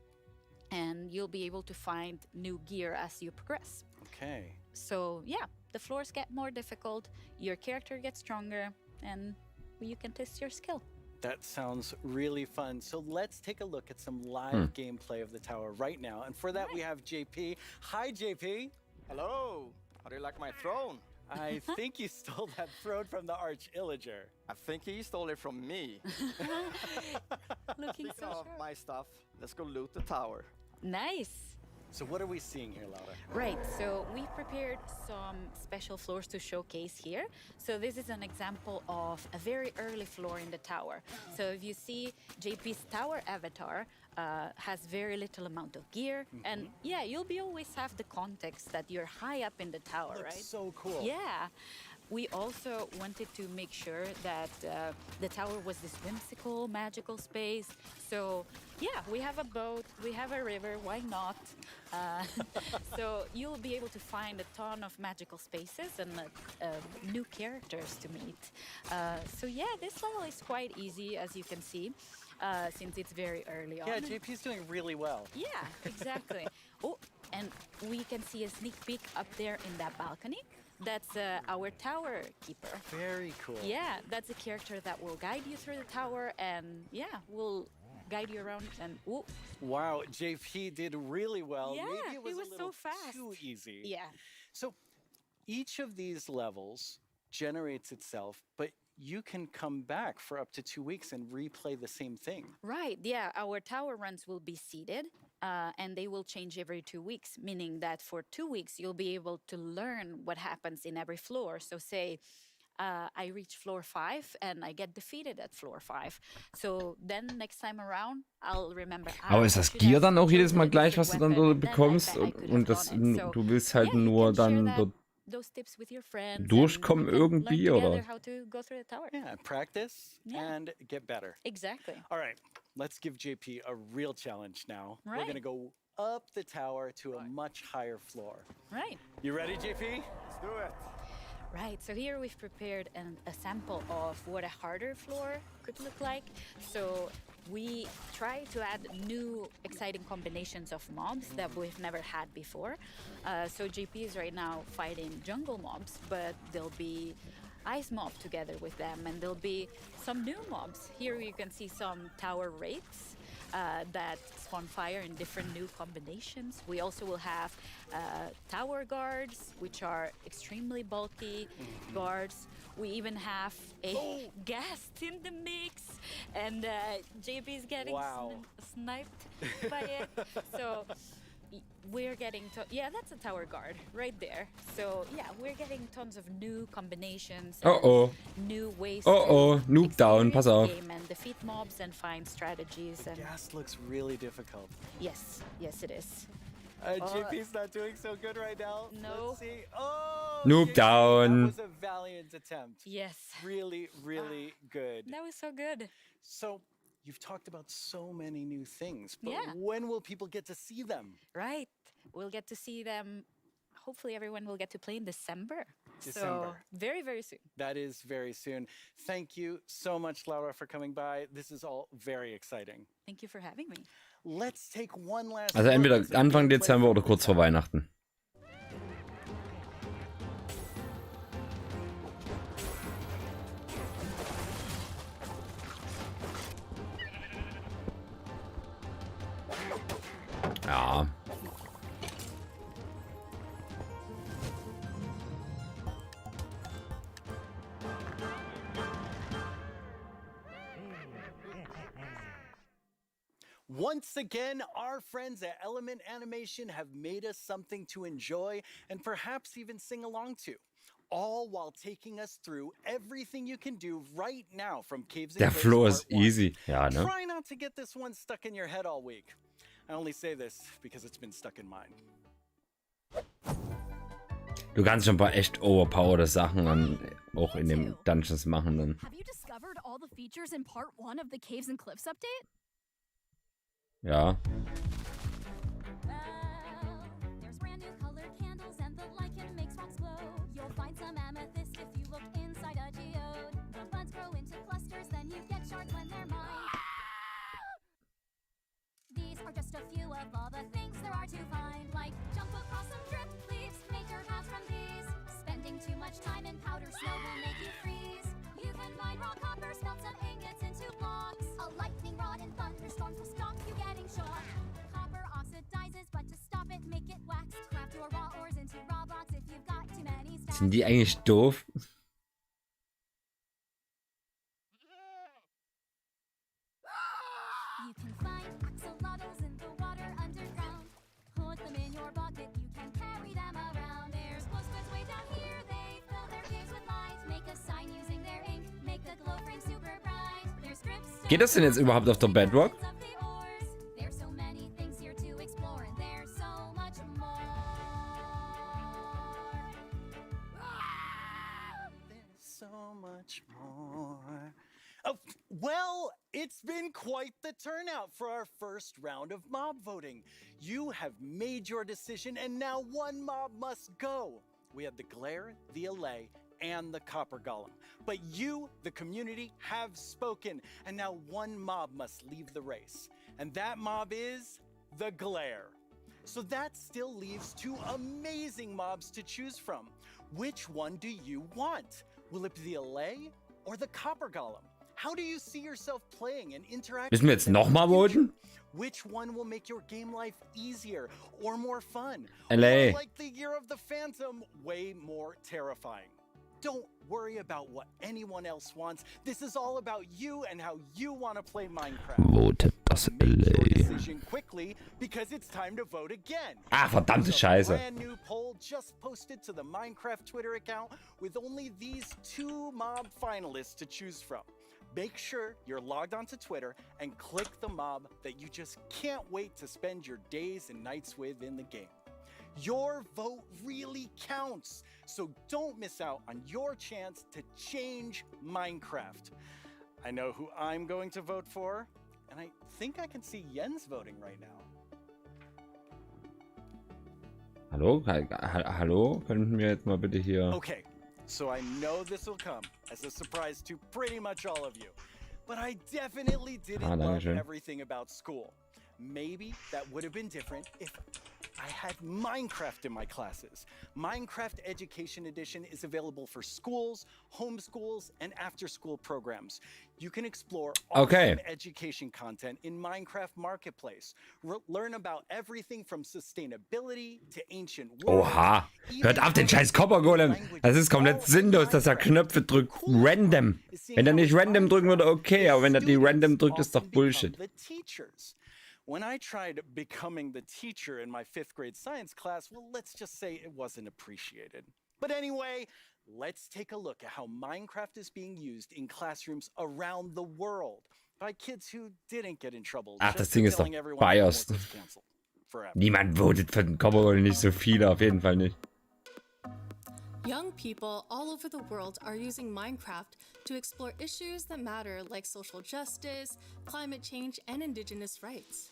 and you'll be able to find new gear as you progress. Okay. So yeah, the floors get more difficult, your character gets stronger, and you can test your skill. That sounds really fun. So let's take a look at some live gameplay of the tower right now. And for that, we have JP. Hi, JP. Hello. How do you like my throne? I think you stole that throne from the Arch-Illager. I think he stole it from me. Looking Speaking so of sharp. my stuff, let's go loot the tower. Nice. So what are we seeing here, Laura? Right, so we prepared some special floors to showcase here. So this is an example of a very early floor in the tower. So if you see JP's tower avatar has very little amount of gear. And yeah, you'll be always have the context that you're high up in the tower, Looks right? so cool. Yeah. We also wanted to make sure that the tower was this whimsical, magical space. So yeah, we have a boat, we have a river, why not? So you'll be able to find a ton of magical spaces and new characters to meet. So yeah, this level is quite easy, as you can see, since it's very early on. Yeah, JP's doing really well. Yeah, exactly. Oh, and we can see a sneak peek up there in that balcony. That's our tower keeper. Very cool. Yeah, that's a character that will guide you through the tower and, yeah, will guide you around and... Ooh. Wow, JP did really well. Yeah, Maybe it was, he was a little so fast. too easy. Yeah. So each of these levels generates itself, but you can come back for up to 2 weeks and replay the same thing. Right, yeah, our tower runs will be seeded and they will change every 2 weeks, meaning that for 2 weeks you'll be able to learn what happens in every floor. So say I reach floor 5 and I get defeated at floor 5. So then next time around I'll remember. Aber ist das Gear dann auch jedes Mal gleich, was du dann dort bekommst? Und das, du willst halt nur dann dort those tips with your friends durchkommen irgendwie, oder? how to go through the tower. Yeah, practice and get better. Exactly. All right, let's give JP a real challenge now. Right. We're going to go up the tower to a much higher floor. Right. You ready, JP? Let's do it. Right, so here we've prepared a sample of what a harder floor could look like. So we try to add new exciting combinations of mobs that we've never had before. So JP is right now fighting jungle mobs, but there'll be ice mob together with them, and there'll be some new mobs. Here you can see some tower wraiths that spawn fire in different new combinations. We also will have tower guards, which are extremely bulky guards. We even have a ghast in the mix, and JP is getting sniped by it. So we're getting yeah, that's a tower guard right there. So yeah, we're getting tons of new combinations. New ways to Noob down, pass auf. game and defeat mobs and find strategies. And Gas looks really difficult. yes, it is. JP's not doing so good right now. No. Let's see. Oh, Noob JP, down. That was a valiant attempt. Yes. Really, really good. That was so good. So you've talked about so many new things, but Yeah. when will people get to see them? Right. We'll get to see them. Hopefully everyone will get to play in December. So December. very, very soon. That is very soon. Thank you so much, Laura, for coming by. This is all very exciting. Thank you for having me. Let's take one last Also look entweder at some Anfang gameplay Dezember from oder kurz vor Weihnachten. Ja. Once again, our friends at Element Animation have made us something to enjoy and perhaps even sing along to. all while taking us through everything you can do right now from Caves and Der Cliffs Flow Part ist 1. easy. Ja, ne? Try not to get this one stuck in your head all week. I only say this because it's been stuck in mine. Du kannst schon ein paar echt overpowered Sachen dann auch in den Dungeons machen dann. Have you discovered all the features in part 1 of the Caves and Cliffs update? Ja. There's brand new colored candles and the lichen makes rocks glow. You'll find some amethyst if you look inside a geode. The buds grow into clusters, then you get shards when they're mined. These are just a few of all the things there are to find, like jump across some drift leaves, make your paths from these. Spending too much time in powder snow will make you freeze. You can find raw copper, smelt some ingots into blocks. A lightning rod and thunderstorms will stop you getting shocked. Copper oxidizes, but to stop it, make it wax. Craft your raw ores into raw blocks if you've got too many stacks. Sind die eigentlich doof? You can find axolotls in the water underground. Put them in your bucket, you can carry them around. There's glow squids way down here, they fill their caves with light. Make a sign using their ink, make the glow frame super bright. There's strips. Geht das denn jetzt überhaupt auf der Bedrock? There's so many things here to explore, and there's so much more. There's so much more. Oh, well, it's been quite the turnout for our first round of mob voting. You have made your decision, and now one mob must go. We had the glare, the allay, and the copper golem. But you, the community, have spoken, and now one mob must leave the race. And that mob is the glare. So that still leaves two amazing mobs to choose from. Which one do you want? Will it be the allay or the copper golem? How do you see yourself playing and interacting? Müssen wir jetzt nochmal voten? Which one will make your game life easier or more fun? LA. Or like the Year of the Phantom, way more terrifying. Don't worry about what anyone else wants. This is all about you and how you want to play Minecraft. Votet das LA. Decision quickly because it's time to vote again. Ah, verdammte Scheiße. Brand new poll just posted to the Minecraft Twitter account with only these two mob finalists to choose from. Make sure you're logged onto Twitter and click the mob that you just can't wait to spend your days and nights with in the game. Your vote really counts, so don't miss out on your chance to change Minecraft. I know who I'm going to vote for, and I think I can see Jens voting right now. Hallo? Hallo? Könnten wir jetzt mal bitte hier... Okay, so I know this will come as a surprise to pretty much all of you, but I definitely didn't love everything about school. Maybe that would have been different if I had Minecraft in my classes. Minecraft Education Edition is available for schools, homeschools, and after-school programs. You can explore awesome education content in Minecraft Marketplace. Learn about everything from sustainability to ancient worlds. Oha! Hört auf den scheiß Copper-Golem! Das ist komplett sinnlos, dass er Knöpfe drückt. Random! Wenn er nicht random drücken würde, okay, aber wenn er die random drückt, ist doch Bullshit. When I tried becoming the teacher in my 5th grade science class, well, let's just say it wasn't appreciated. But anyway, let's take a look at how Minecraft is being used in classrooms around the world by kids who didn't get in trouble. Ach, das Ding ist doch biased. Niemand votet für den Copper-Golem, nicht so viele, auf jeden Fall nicht. Young people all over the world are using Minecraft to explore issues that matter like social justice, climate change, and indigenous rights.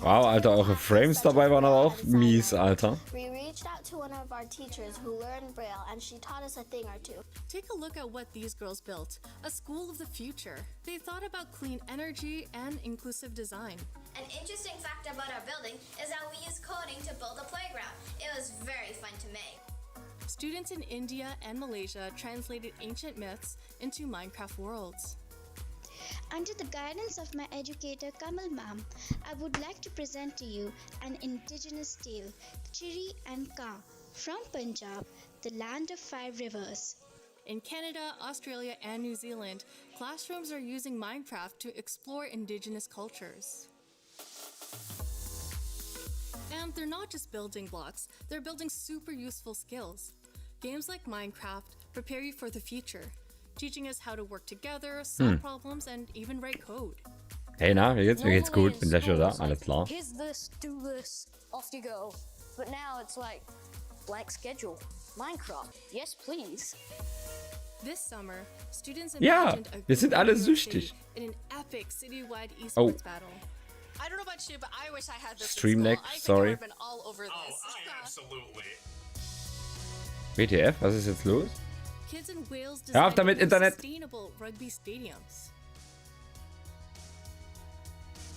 Wow, Alter, eure Frames dabei waren aber auch mies, Alter. We reached out to one of our teachers who learned Braille and she taught us a thing or two. Take a look at what these girls built, a school of the future. They thought about clean energy and inclusive design. An interesting fact about our building is that we used coding to build a playground. It was very fun to make. Students in India and Malaysia translated ancient myths into Minecraft worlds. Under the guidance of my educator Kamal ma'am, I would like to present to you an indigenous tale, Chiri and Ka, from Punjab, the land of 5 rivers. In Canada, Australia, and New Zealand, classrooms are using Minecraft to explore indigenous cultures. And they're not just building blocks, they're building super useful skills. Games like Minecraft prepare you for the future, teaching us how to work together, solve problems, and even write code. Hey, na, wie geht's? Mir geht's gut. Bin gleich wieder da. Alles klar. Here's this, do this, off you go. But now it's like blank schedule. Minecraft, yes please. This summer, students Ja, imagined a wir sind alle global süchtig. city in an epic citywide Oh. esports battle. I don't know about you, but I wish I had this. Stream lag, I think sorry. I would have been all over this. I absolutely. WTF, was ist jetzt los? Kids in Wales Hör auf damit, designed Internet! sustainable rugby stadiums.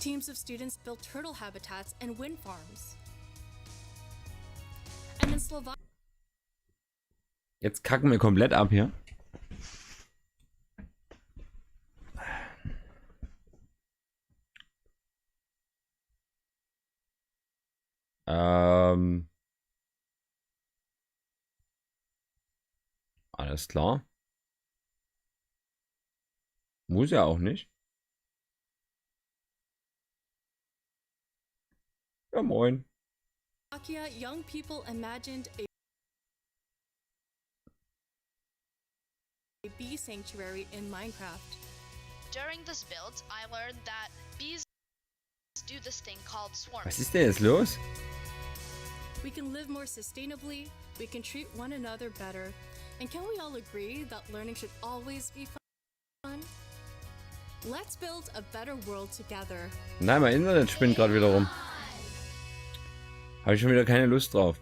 Teams of students built turtle habitats and wind farms. And in Slovakia, Jetzt kacken wir komplett ab hier. Alles klar. Muss ja auch nicht. Ja, moin. young people imagined a bee sanctuary in Minecraft. During this build, I learned that bees do this thing called swarming. Was ist denn jetzt los? We can live more sustainably, we can treat one another better, and can we all agree that learning should always be fun? Let's build a better world together. Nein, mein Internet spinnt gerade wieder rum. Habe ich schon wieder keine Lust drauf.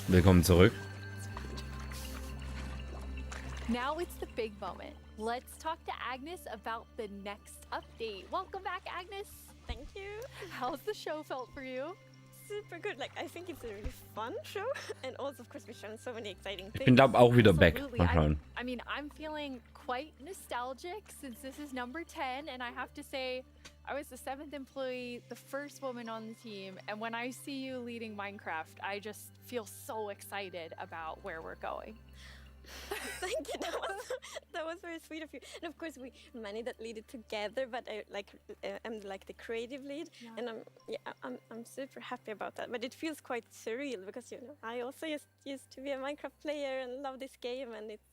Willkommen zurück. Now it's the big moment. Let's talk to Agnes about the next update. Welcome back, Agnes. Thank you. How's the show felt for you? Super good. Like, I think it's a really fun show. And also, of course, we've shown so many exciting things. Ich bin da auch wieder back. Absolutely. Mal schauen. I mean, I'm feeling quite nostalgic since this is number 10. And I have to say, I was the 7th employee, the first woman on the team. And when I see you leading Minecraft, I just feel so excited about where we're going. Thank you. That was very sweet of you. And of course, we many that lead it together. But I'm like the creative lead, and I'm super happy about that. But it feels quite surreal because I also used to be a Minecraft player and love this game, and it's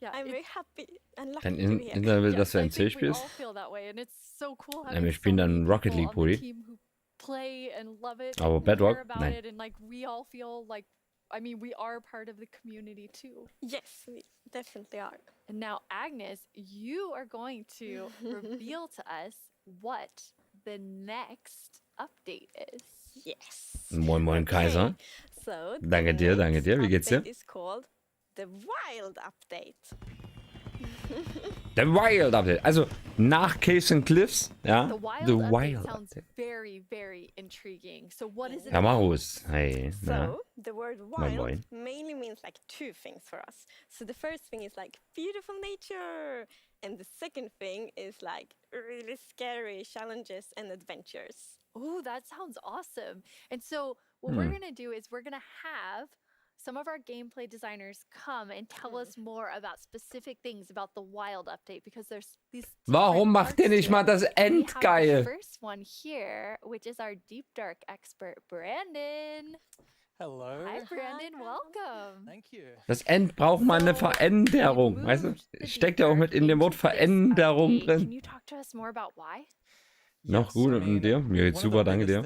I'm very happy and lucky Dein to be here. Internet will, dass du I ein think C we all spielst. feel that way, and it's so cool Ja, having wir so spielen many dann Rocket people League, on the Brudi. team who play and love it Aber and Bedrock? care about Nein. it, and like we all feel like, I mean, we are part of the community too. Yes, we definitely are. And now, Agnes, you are going to reveal to us what the next update is. Yes. Moin, moin, Kaiser. So Danke dir, danke dir. Wie geht's dir? Update is called the Wild Update. The Wild Update. Also nach Caves and Cliffs. Ja. The Wild The Update Wild sounds Update. very, very intriguing. So what is it? Ja, Marus. Hey. Na. So the word Moin, wild moin. mainly means like two things for us. So the first thing is like beautiful nature, and the second thing is like really scary challenges and adventures. Oh, that sounds awesome. And so what we're going to do is we're going to have some of our gameplay designers come and tell us more about specific things about the Wild Update, because there's these Warum macht ihr nicht mal das We have the Endgeil? first one here, which is our Deep Dark expert, Brandon. Hello. Hi, Brandon. Welcome. Thank you. Das End braucht mal eine Veränderung. Weißt du? Steckt ja auch mit in dem Wort Veränderung Can drin. you talk to us more about why? Noch gut und dir? Mir geht's super, danke dir.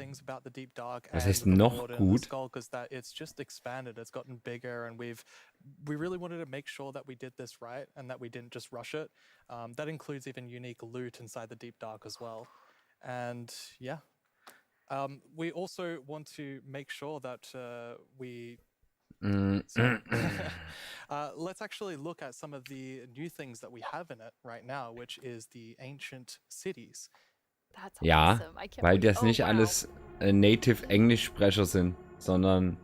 Was heißt noch gut? Because that it's just expanded, it's gotten bigger, and we really wanted to make sure that we did this right and that we didn't just rush it. That includes even unique loot inside the Deep Dark as well. And yeah, we also want to make sure that let's actually look at some of the new things that we have in it right now, which is the ancient cities. That's Ja, awesome. I can't weil believe- das nicht alles Native Englischsprecher sind, sondern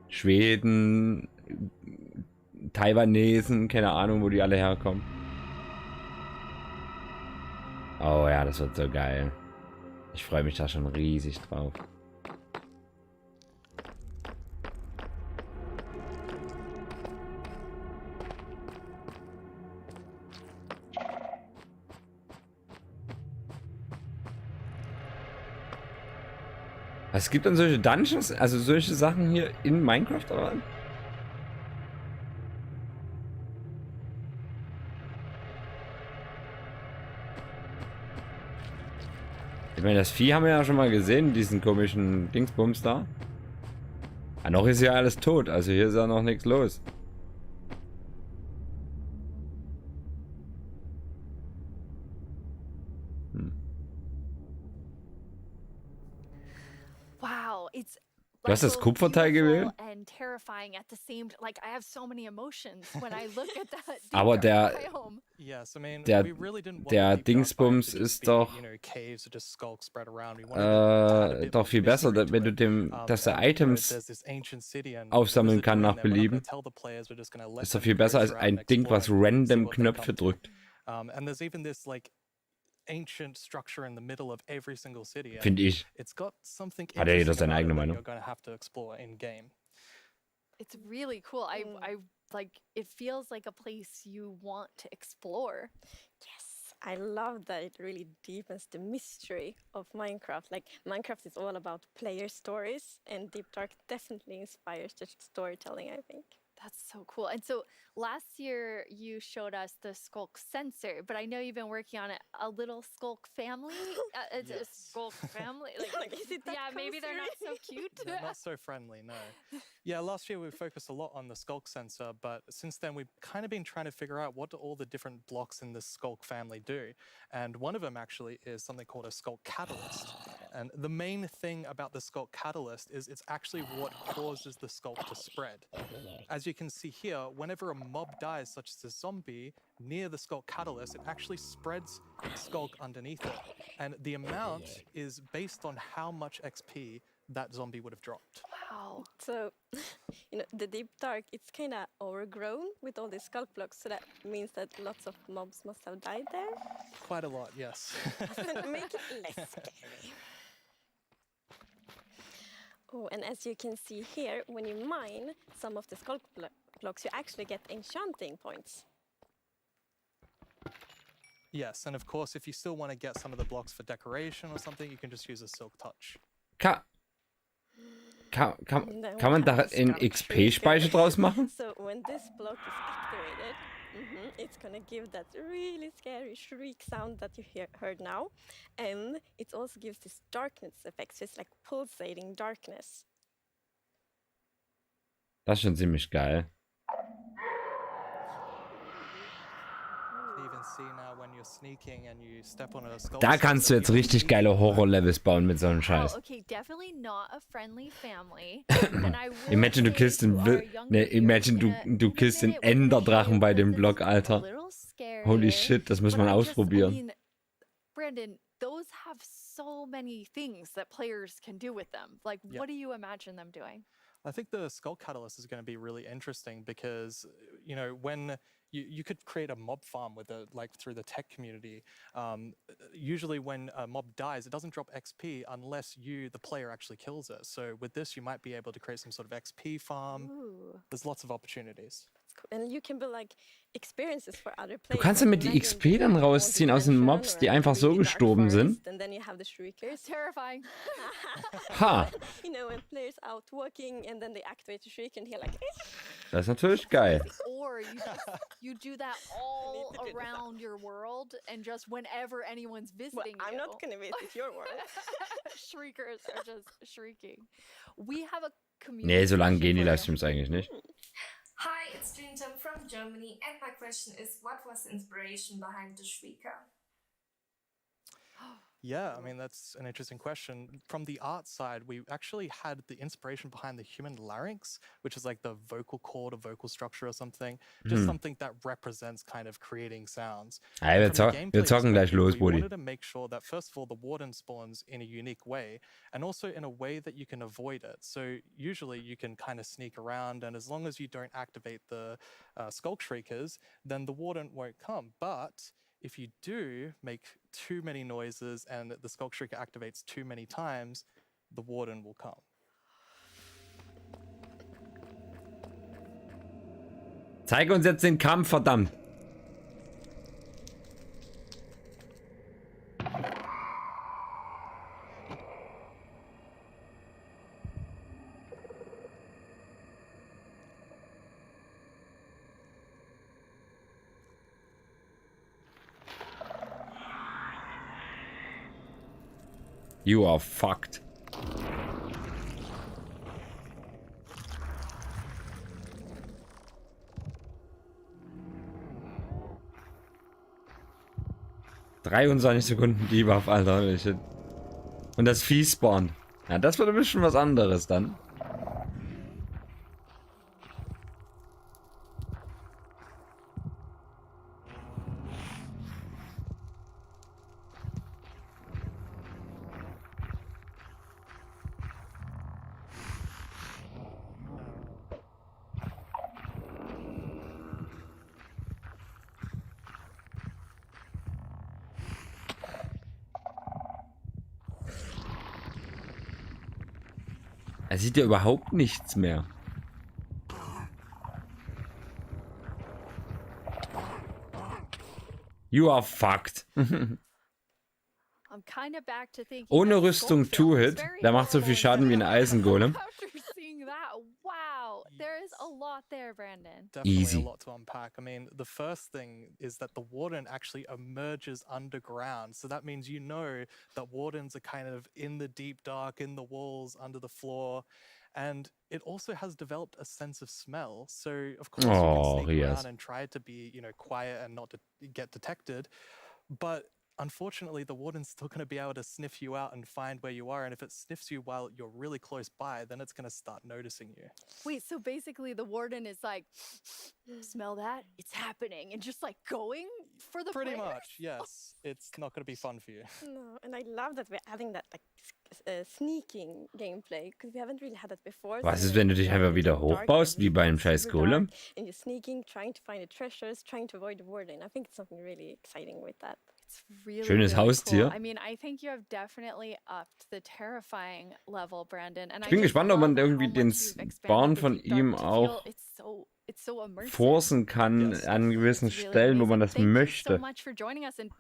Schweden, Taiwanesen, keine Ahnung, wo die alle herkommen. Oh ja, das wird so geil. Ich freue mich da schon riesig drauf. Es gibt dann solche Dungeons, also solche Sachen hier in Minecraft, oder? Ich meine, das Vieh haben wir ja schon mal gesehen, diesen komischen Dingsbums da. Ja, noch ist ja alles tot, also hier ist ja noch nichts los. Wow, it's Du hast das Kupferteil gewählt? and terrifying at the same time. Like I have so many emotions when I look at that. Aber der Yes, I mean, der we really didn't want der the deep dark Dingsbums to just ist be, doch you know, caves or just skulks spread around. We wanted to add a bit doch more viel besser, mystery to wenn du it. dem, dass er And, you know, Items there's this ancient city and aufsammeln what is it kann doing nach there? We're not gonna Belieben. tell the players, we're just gonna let Ist doch them viel besser als venture out and ein Ding, was explore and see random what they Knöpfe come to. drückt. And there's even this like ancient structure in the middle of every single city. And Finde ich. it's got something Hat ja jeder interesting seine about it eigene that Meinung. you're going to have to explore in game. It's really cool. I like it feels like a place you want to explore. Yes, I love that it really deepens the mystery of Minecraft. Like Minecraft is all about player stories, and Deep Dark definitely inspires the storytelling, I think. That's so cool. And so last year you showed us the Skulk sensor, but I know you've been working on it. A little Skulk family? It's a Skulk family. Like, Is it that yeah, maybe they're not so cute. They're not so friendly, no. Yeah, last year we focused a lot on the skulk sensor, but since then we've kind of been trying to figure out what do all the different blocks in this skulk family do. And one of them actually is something called a skulk catalyst. And the main thing about the skulk catalyst is it's actually what causes the skulk to spread. As you can see here, whenever a mob dies, such as a zombie, near the skulk catalyst, it actually spreads skulk underneath it. And the amount is based on how much XP that zombie would have dropped. Wow. So, you know, the Deep Dark, it's kind of overgrown with all these sculpt blocks, so that means that lots of mobs must have died there. Quite a lot, yes. Make it less scary. Oh, and as you can see here, when you mine some of the sculpt blocks, you actually get enchanting points. Yes, and of course, if you still want to get some of the blocks for decoration or something, you can just use a silk touch. Kann man da einen XP-Speicher draus machen? So when this block is activated, it's gonna give that really scary shriek sound that you heard now, and it also gives this darkness effect. So it's like pulsating darkness. Das ist schon ziemlich geil. Da kannst du jetzt richtig geile Horror-Levels bauen mit so einem Scheiß. Okay, definitely not a friendly family. Imagine, du killst du killst den Enderdrachen bei dem Block, Alter. Holy shit, das muss man ausprobieren. Brandon, those have so many things that players can do with them. Like, what do you imagine them doing? I think the Skull Catalyst is going to be really interesting because, you know, when you could create a mob farm with it, like through the tech community. Usually when a mob dies, it doesn't drop XP unless you, the player, actually kills it. So with this, you might be able to create some sort of XP farm. Ooh. There's lots of opportunities. And you can build like experiences for other Du players. kannst damit die XP dann rausziehen aus den Mobs, die einfach so gestorben sind. And then you have the shriekers. Terrifying. Ha! You know, when players out walking and then they activate the shrieker and hear like. Das ist natürlich geil. Or you do that all around your world, and just whenever anyone's visiting I'm you, not gonna visit your world. Shriekers are just shrieking. We have a community. Nee, so lange gehen die Livestreams eigentlich nicht. Hi, it's Dreamtime from Germany, and my question is, what was the inspiration behind the Shrieker? Yeah, I mean, that's an interesting question. From the art side, we actually had the inspiration behind the human larynx, which is like the vocal cord or vocal structure or something. Just something that represents kind of creating sounds. Ja, wir zocken gleich los, we Brudi. wanted to make sure that, first of all, the warden spawns in a unique way, and also in a way that you can avoid it. So usually you can kind of sneak around, and as long as you don't activate the skulk shriekers, then the warden won't come. But if you do make too many noises and the skulk shrieker activates too many times, the warden will come. Zeige uns jetzt den Kampf, verdammt. You are fucked. ...23 Sekunden Debuff, Alter. Und das Vieh spawnt. Ja, das wird ein bisschen was anderes dann. Er sieht ja überhaupt nichts mehr. You are fucked. I'm kind of back to thinking Ohne Rüstung Two-Hit. Der macht so viel Schaden wie ein Eisengolem. After seeing that, wow, there is a lot there, Brandon. Definitely Easy. a lot to unpack. I mean, the first thing is that the warden actually emerges underground. So that means you know that wardens are kind of in the deep dark, in the walls, under the floor. And it also has developed a sense of smell. So, of course, you can sneak around and try to be, you know, quiet and not to get detected. But unfortunately, the warden's still going to be able to sniff you out and find where you are. And if it sniffs you while you're really close by, then it's going to start noticing you. Wait, so basically the warden is like, smell that? It's happening. And just like going for the Pretty players? much, yes. It's not going to be fun for you. No, and I love that we're adding that like sneaking gameplay because we haven't really had that before. Was So ist, wenn du dich einfach wieder hochbaust, wie bei einem scheiß Golem? and you're sneaking, trying to find the treasures, trying to avoid the warden. I think it's something really exciting with that. It's really, Schönes really Haustier. cool. I mean, I think you have definitely upped the terrifying level, Brandon. And Ich bin gespannt, ob man irgendwie den Spawn von ihm auch it's so immersive. forcen kann an gewissen Stellen, wo man das Thank you so möchte. much for joining us and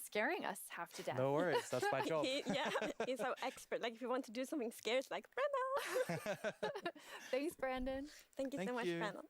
scaring us half to death. No worries, that's my job. Yeah, he's our expert. Like if you want to do something scary, it's like Brandon. Thanks, Brandon. Thank you so much, Brandon.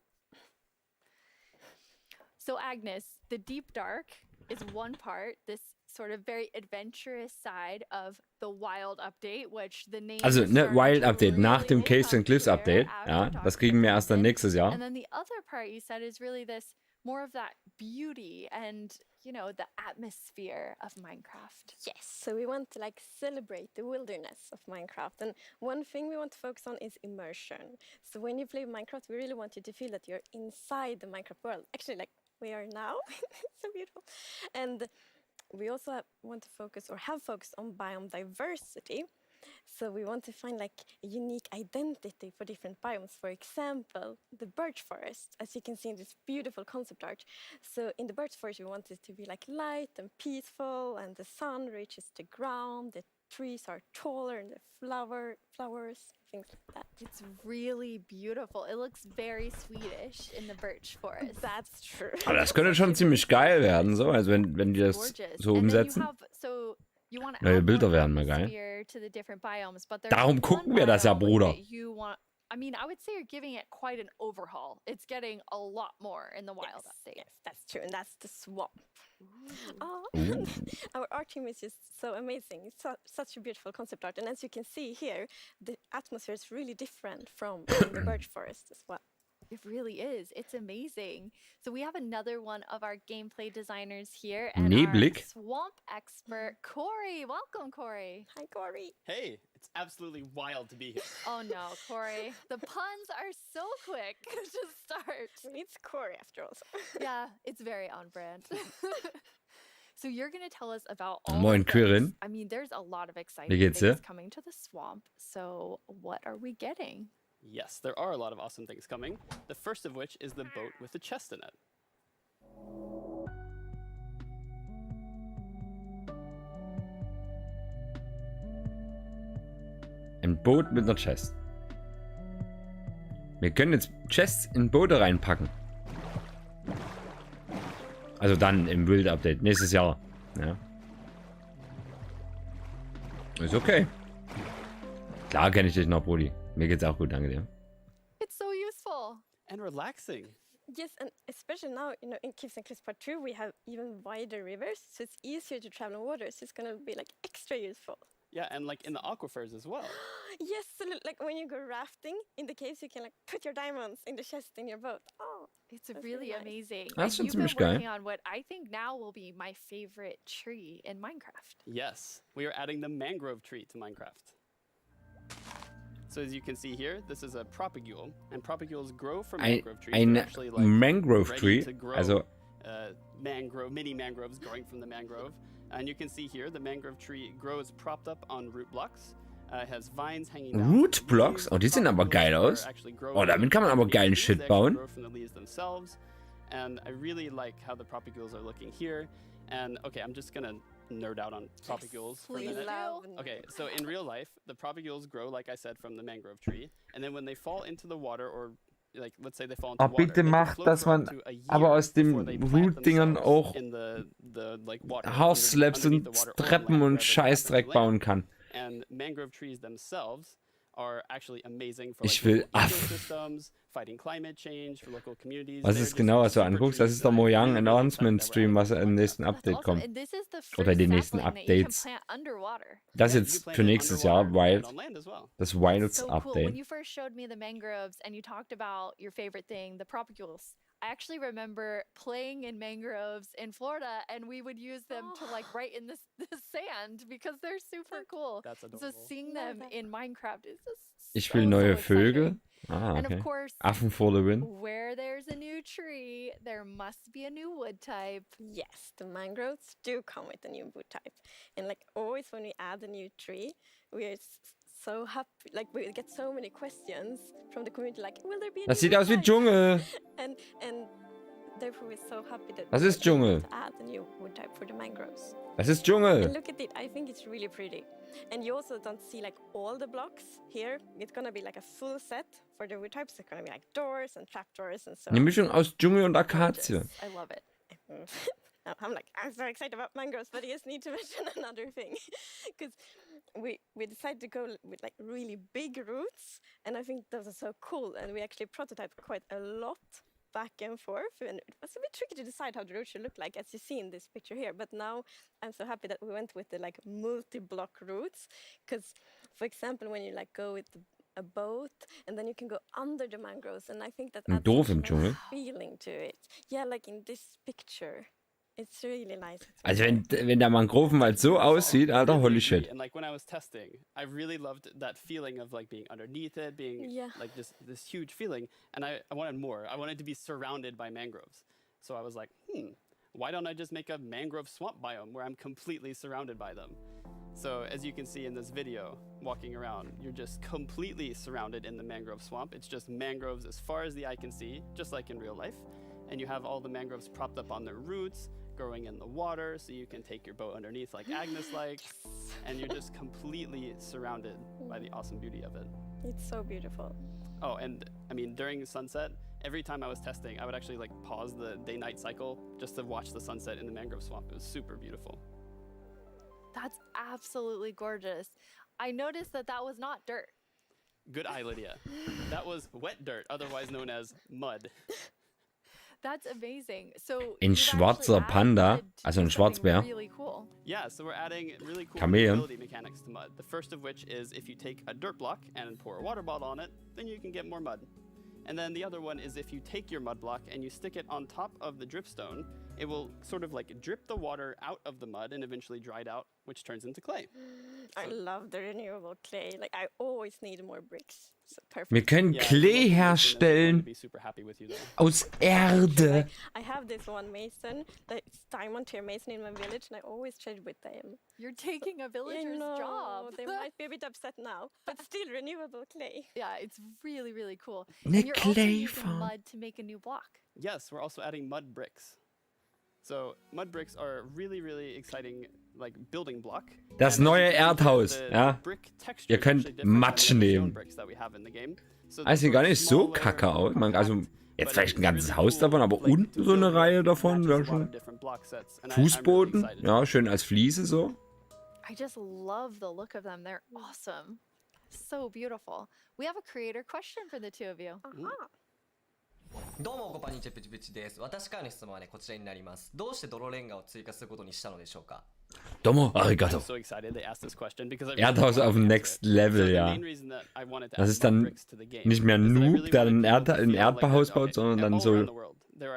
So Agnes, the deep dark is one part, this sort of very adventurous side of the Wild Update, which the name Also, is ne, starting Wild to Update nach dem really Caves come and Cliffs clear Update. after Ja, talking das kriegen wir erst dann nächstes Jahr. And then the other part you said is really this more of that beauty and, you know, the atmosphere of Minecraft. Yes, so we want to like celebrate the wilderness of Minecraft. And one thing we want to focus on is immersion. So when you play Minecraft, we really want you to feel that you're inside the Minecraft world. Actually, like we are now. So beautiful. And we also want to focus or have focused on biome diversity. So we want to find like a unique identity for different biomes. For example, the birch forest, as you can see in this beautiful concept art. So in the birch forest, we want it to be like light and peaceful, and the sun reaches the ground. The trees are taller, and the flowers, things like that. It's really beautiful. It looks very Swedish in the birch forest. That's true. Aber das könnte schon ziemlich geil werden, so, also wenn die das so umsetzen. Neue Bilder werden mal geil. Darum gucken wir das ja, Bruder. I mean, I would say you're giving it quite an overhaul. It's getting a lot more in the Wild Update. Yes, that's true, and that's the swamp. Oh, our art team is just so amazing. It's such a beautiful concept art, and as you can see here, the atmosphere is really different from the birch forest as well. It really is. It's amazing. So we have another one of our gameplay designers here and our swamp expert, Corey. Welcome, Corey. Hi, Corey. Hey, it's absolutely wild to be here. Oh no, Corey. The puns are so quick to start. It's Corey after all. Yeah, it's very on brand. So you're going to tell us about all Moin, of Quirin. I mean, there's a lot of exciting Wie geht's things dir? coming to the swamp. So what are we getting? Yes, there are a lot of awesome things coming. The first of which is the boat with the chest in it. Ein Boot mit einer Chest. Wir können jetzt Chests in Boote reinpacken. Also dann im Wild Update nächstes Jahr. Ja. Ist okay. Klar kenne ich dich noch, Brudi. Mir geht's auch gut, danke dir. It's so useful. And relaxing. Yes, and especially now, you know, in Caves and Cliffs Part 2, we have even wider rivers, so it's easier to travel on water, so it's going to be like extra useful. Yeah, and like in the aquifers as well. Yes, so like when you go rafting in the caves, you can like put your diamonds in the chest in your boat. Oh, It's that's really nice. amazing. That's And schon you've been ziemlich geil. working on what I think now will be my favorite tree in Minecraft. Yes, we are adding the mangrove tree to Minecraft. So as you can see here, this is a propagule, and propagules grow from mangrove trees. Ein They're actually like Mangrove ready Tree, to grow, also mini mangroves growing from the mangrove. And you can see here, the mangrove tree grows propped up on root blocks. It has vines hanging down. Root Blocks? Oh, die sehen aber geil aus. Oh, damit kann man aber geilen Shit bauen. Grow from the leaves themselves. And I really like how the propagules are looking here. And okay, I'm just gonna nerd out on propagules for a minute. Okay, so in real life, the propagules grow, like I said, from the mangrove tree. And then when they fall into the water, or like let's say they fall into Oh, water, bitte they can macht, float dass for up man to a year aber aus den before they plant Root-Dingern themselves auch in the like water, House-Slabs underneath und the water, or Treppen land, und wherever they happen Scheißdreck to bauen land. kann. And mangrove trees themselves are actually amazing for Ich like will local ecosystems, fighting climate change, for local communities. Was They're ist just genau, was du super anguckst? trees Das ist der that I really, Mojang really Announcement excited that we're Stream, adding was to im nächsten Minecraft. Update kommt. And this is the first Oder die nächsten sapling that you can Updates. plant underwater. Das Yeah, you jetzt can für plant it nächstes Jahr, underwater and Wild. on land as well. Das Wilds So cool. When Update. you first showed me the mangroves and you talked about your favorite thing, the propagules, I actually remember playing in mangroves in Florida, and we would use them to like write in the sand because they're super cool. That's So adorable. seeing them in Minecraft is just Ich so, will so neue exciting. Vögel. Ah, And of okay. course, Affen for the win. where there's a new tree, there must be a new wood type. Yes, the mangroves do come with a new wood type. And like always when we add a new tree, we are so happy. Like we get so many questions from the community like, will there be a Das new sieht aus wie wood type? Dschungel. And therefore we're so happy that Das we ist were able Dschungel. to add a new wood type for the mangroves. Das ist And Dschungel. look at it, I think it's really pretty. And you also don't see like all the blocks here. It's gonna be like a full set for the wood types. It's gonna be like doors and trapdoors and so Eine on. Mischung aus Dschungel und Akazie. I love it. I'm so excited about mangroves, but I just need to mention another thing. Because we decided to go with like really big roots, and I think those are so cool. And we actually prototyped quite a lot back and forth, and it was a bit tricky to decide how the root should look like, as you see in this picture here. But now I'm so happy that we went with the like multi-block roots, because for example, when you like go with a boat and then you can go under the mangroves, and I think that Ein adds Dorf such a im nice Dschungel. feeling to it. Yeah, like in this picture. It's really nice. Also wenn der Mangrovenwald so aussieht, Alter, holy shit. And like when I was testing, I really loved that feeling of like being underneath it, being like this huge feeling. And I wanted more. I wanted to be surrounded by mangroves. So I was like, why don't I just make a mangrove swamp biome where I'm completely surrounded by them? So as you can see in this video, walking around, you're just completely surrounded in the mangrove swamp. It's just mangroves as far as the eye can see, just like in real life. And you have all the mangroves propped up on their roots, growing in the water, so you can take your boat underneath like Agnes likes, and you're just completely surrounded by the awesome beauty of it. It's so beautiful. Oh, and I mean, during sunset, every time I was testing, I would actually like pause the day-night cycle just to watch the sunset in the mangrove swamp. It was super beautiful. That's absolutely gorgeous. I noticed that that was not dirt. Good eye, Lydia. That was wet dirt, otherwise known as mud. That's amazing. So Ein schwarzer Panda, also ein Schwarzbär. really cool. Yeah, so we're adding really cool Chameleon. ability mechanics to mud. The first of which is if you take a dirt block and pour a water bottle on it, then you can get more mud. And then the other one is if you take your mud block and you stick it on top of the dripstone, it will sort of like drip the water out of the mud and eventually dry it out, which turns into clay. I love the renewable clay. Like I always need more bricks. So perfect. Wir können Klee herstellen aus Erde. I have this one mason, that's diamond tier mason in my village, and I always trade with them. You're taking a villager's job. They might be a bit upset now, but still renewable clay. Yeah, it's really, really cool. Eine And you're also clay using farm. mud to make a new block. Yes, we're also adding mud bricks. So mud bricks are a really, really exciting like building block. Das And neue as you can see, Erdhaus, the ja. brick texture Ihr is könnt actually different than Matsch the other stone nehmen. bricks that we have in the game. So Das sieht they're gar nicht so smaller, kacke aus. Also jetzt vielleicht ein ganzes really Haus cool, davon, aber like, unten to so eine build Reihe with, davon matches wäre a lot schon. of different block sets, and I'm really Fußboden, excited. ja, schön als Fliese so. I just love the look of them. They're awesome. So beautiful. We have a creator question for the two of you. どうもこんにちはプチプチです。私からの質問はねこちらになります。どうして泥レンガを追加することにしたのでしょうか。Domo arigato. I'm so excited they asked this question because Erdhaus auf dem Next Level, ja. Das ist dann nicht mehr Noob, der ein Erdbeerhaus baut, sondern dann so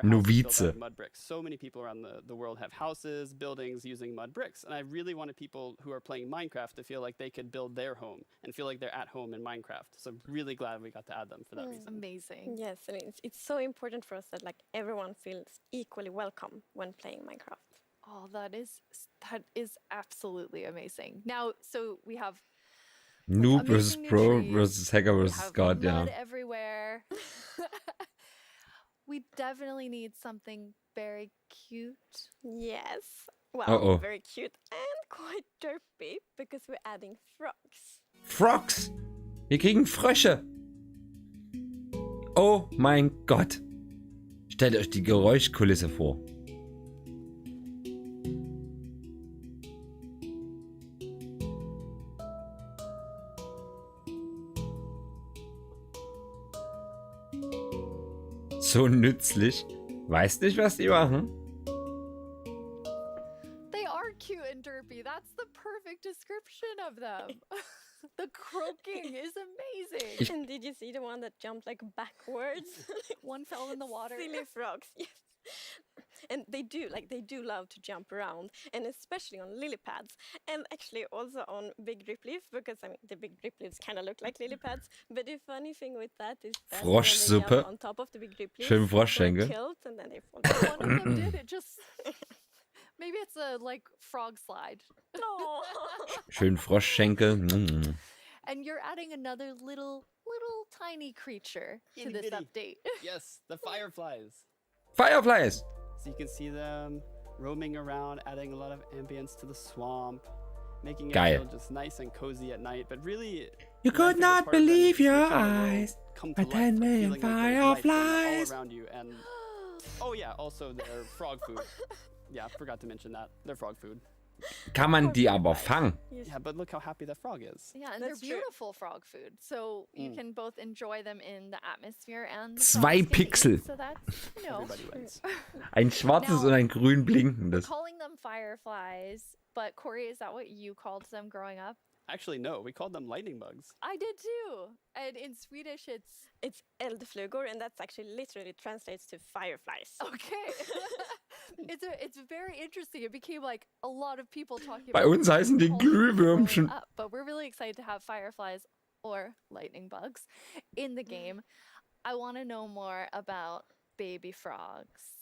Novize. Mud bricks. So many people around the world have houses, buildings using mud bricks, and I really wanted people who are playing Minecraft to feel like they could build their home and feel like they're at home in Minecraft. So I'm really glad we got to add them for that reason. Amazing. Yes, and it's so important for us that like everyone feels equally welcome when playing Minecraft. Oh, that is absolutely amazing. Now, so we have Noob versus Pro versus Hacker versus God, ja. Mud everywhere. We definitely need something very cute. Yes. Well, very cute and quite derpy because we're adding frogs. Frogs! Wir kriegen Frösche! Oh mein Gott! Stellt euch die Geräuschkulisse vor. So nützlich. Weiß nicht, was die machen. They are cute and derpy. That's the perfect description of them. The croaking is amazing. And did you see the one that jumped like backwards? One fell in the water. Silly frogs. Yes. And they do love to jump around, and especially on lily pads, and actually also on big drip leaves, because I mean the big drip leaves kind of look like lily pads. But the funny thing with that is that when they jump on top of the big drip leaves, Schön they Froschschenkel. tilt and then they fall down. One of them did it just. Maybe it's a like frog slide. No. Schön Froschschenkel. And you're adding another little tiny creature to this update. Yes, the fireflies. Fireflies! So you can see them roaming around, adding a lot of ambience to the swamp, making it Geil. feel just nice and cozy at night. But really, You could not believe your eyes. come By to life, 10 million feeling like there's life going on fireflies. all around you. And oh yeah, also their frog food. Yeah, I forgot to mention that. Their frog food. Kann man die aber fangen? Yeah, but look how happy that frog is. Yeah, and That's they're true. beautiful frog food. So you can both enjoy them in the atmosphere and the 2 frogs can eat, Pixel. So that's, you know. Everybody wins. Ein schwarzes und ein grün blinkendes. Calling them fireflies, but Corey, is that what you called them growing up? Actually, no, we called them lightning bugs. I did too. And in Swedish, It's eldflugor, and that's actually literally translates to fireflies. okay. It's very interesting. It became like a lot of people talking Bei about uns heißen die calling them growing Glühwürmchen. up, but we're really excited to have fireflies or lightning bugs in the game. I want to know more about baby frogs.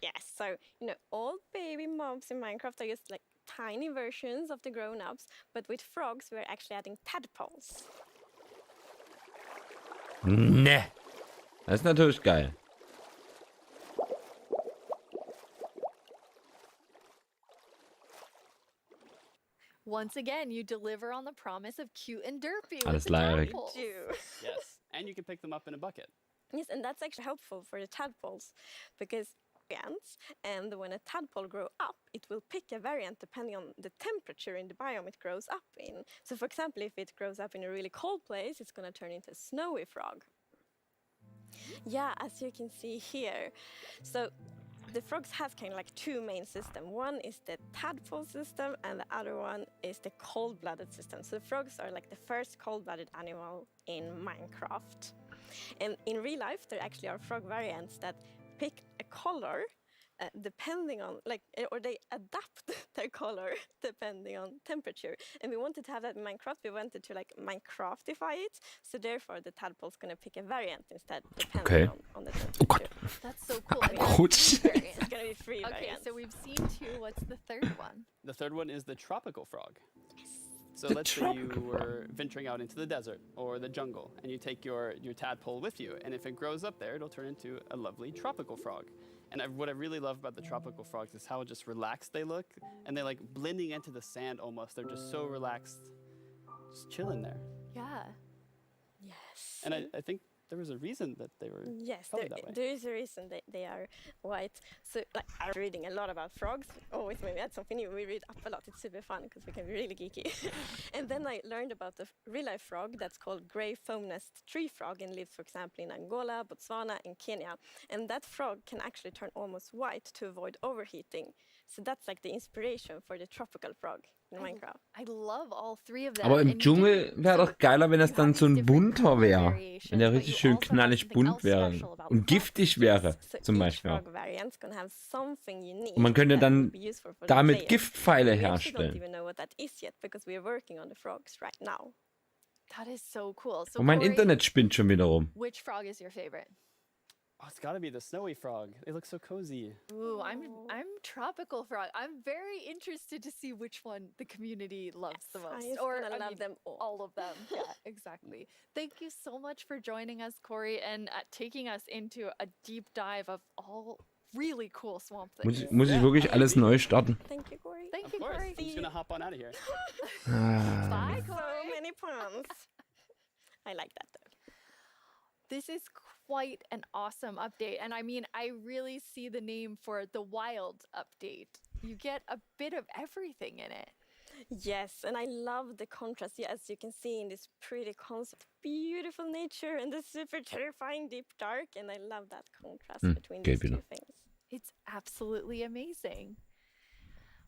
Yes, so you know all baby mobs in Minecraft are just like tiny versions of the grown-ups, but with frogs we're actually adding tadpoles. Ne. Das ist natürlich geil. Once again, you deliver on the promise of cute and derpy Alles with the leierig. tadpoles. Yes, and you can pick them up in a bucket. Yes, and that's actually helpful for the tadpoles because variants, and when a tadpole grows up, it will pick a variant depending on the temperature in the biome it grows up in. So, for example, if it grows up in a really cold place, it's going to turn into a snowy frog. Yeah, as you can see here. So, the frogs have kind of like 2 main systems. One is the tadpole system, and the other one is the cold-blooded system. So, the frogs are like the first cold-blooded animal in Minecraft. And in real life, there actually are frog variants that pick a color depending on, like, or they adapt their color depending on temperature. And we wanted to have that in Minecraft. We wanted to, like, Minecraftify it. So therefore, the tadpole's going to pick a variant instead, depending on the temperature. Oh Gott. That's so cool. Rutsch. It's going to be free Okay, variants. so we've seen 2. What's the third one? The third one is the tropical frog. So The let's say you tropical were venturing out into the desert or the jungle, and you take your tadpole with you, and if it grows up there, it'll turn into a lovely tropical frog. And what I really love about the tropical frogs is how just relaxed they look, and they're like blending into the sand almost. They're just so relaxed, just chilling there. Yeah. Yes. And I think there was a reason that they were Yes, colored that way. there is a reason they are white. So, like, I'm reading a lot about frogs. Always when we add something new, we read up a lot. It's super fun because we can be really geeky. And then I learned about the real-life frog that's called grey foam-nest tree frog and lives, for example, in Angola, Botswana, and Kenya. And that frog can actually turn almost white to avoid overheating So that's like the inspiration for the tropical frog in Minecraft. I love all three of them. Aber im and you Dschungel wäre doch geiler, wenn das dann so ein bunter wäre. Wenn der but richtig you schön also have knallig something bunt else wäre. special about Und giftig wäre, So zum each Beispiel auch. frog variant's gonna have something unique Und man könnte that will dann be useful for the damit players. Giftpfeile We actually don't herstellen. even know what that is yet because we're working on the frogs right now. That is so cool. So Und mein Corey, Internet spinnt schon wieder rum. which frog is your favorite? Oh, it's gotta be the snowy frog. They look so cozy. Ooh, I'm tropical frog. I'm very interested to see which one the community loves the most. just Or gonna I love mean, them all. of them. Yeah, exactly. Thank you so much for joining us, Corey, and taking us into a deep dive of all really cool swamp things. Muss ich wirklich alles neu starten? Thank you, Corey. Thank you, Corey. I'm just gonna hop on out of here. Bye, So Corey. many puns. I like that though. This is quite an awesome update. And I mean, I really see the name for the wild update. You get a bit of everything in it. Yes, and I love the contrast. Yeah, as you can see in this pretty concept, beautiful nature and the super terrifying deep dark. And I love that contrast between these two things. It's absolutely amazing.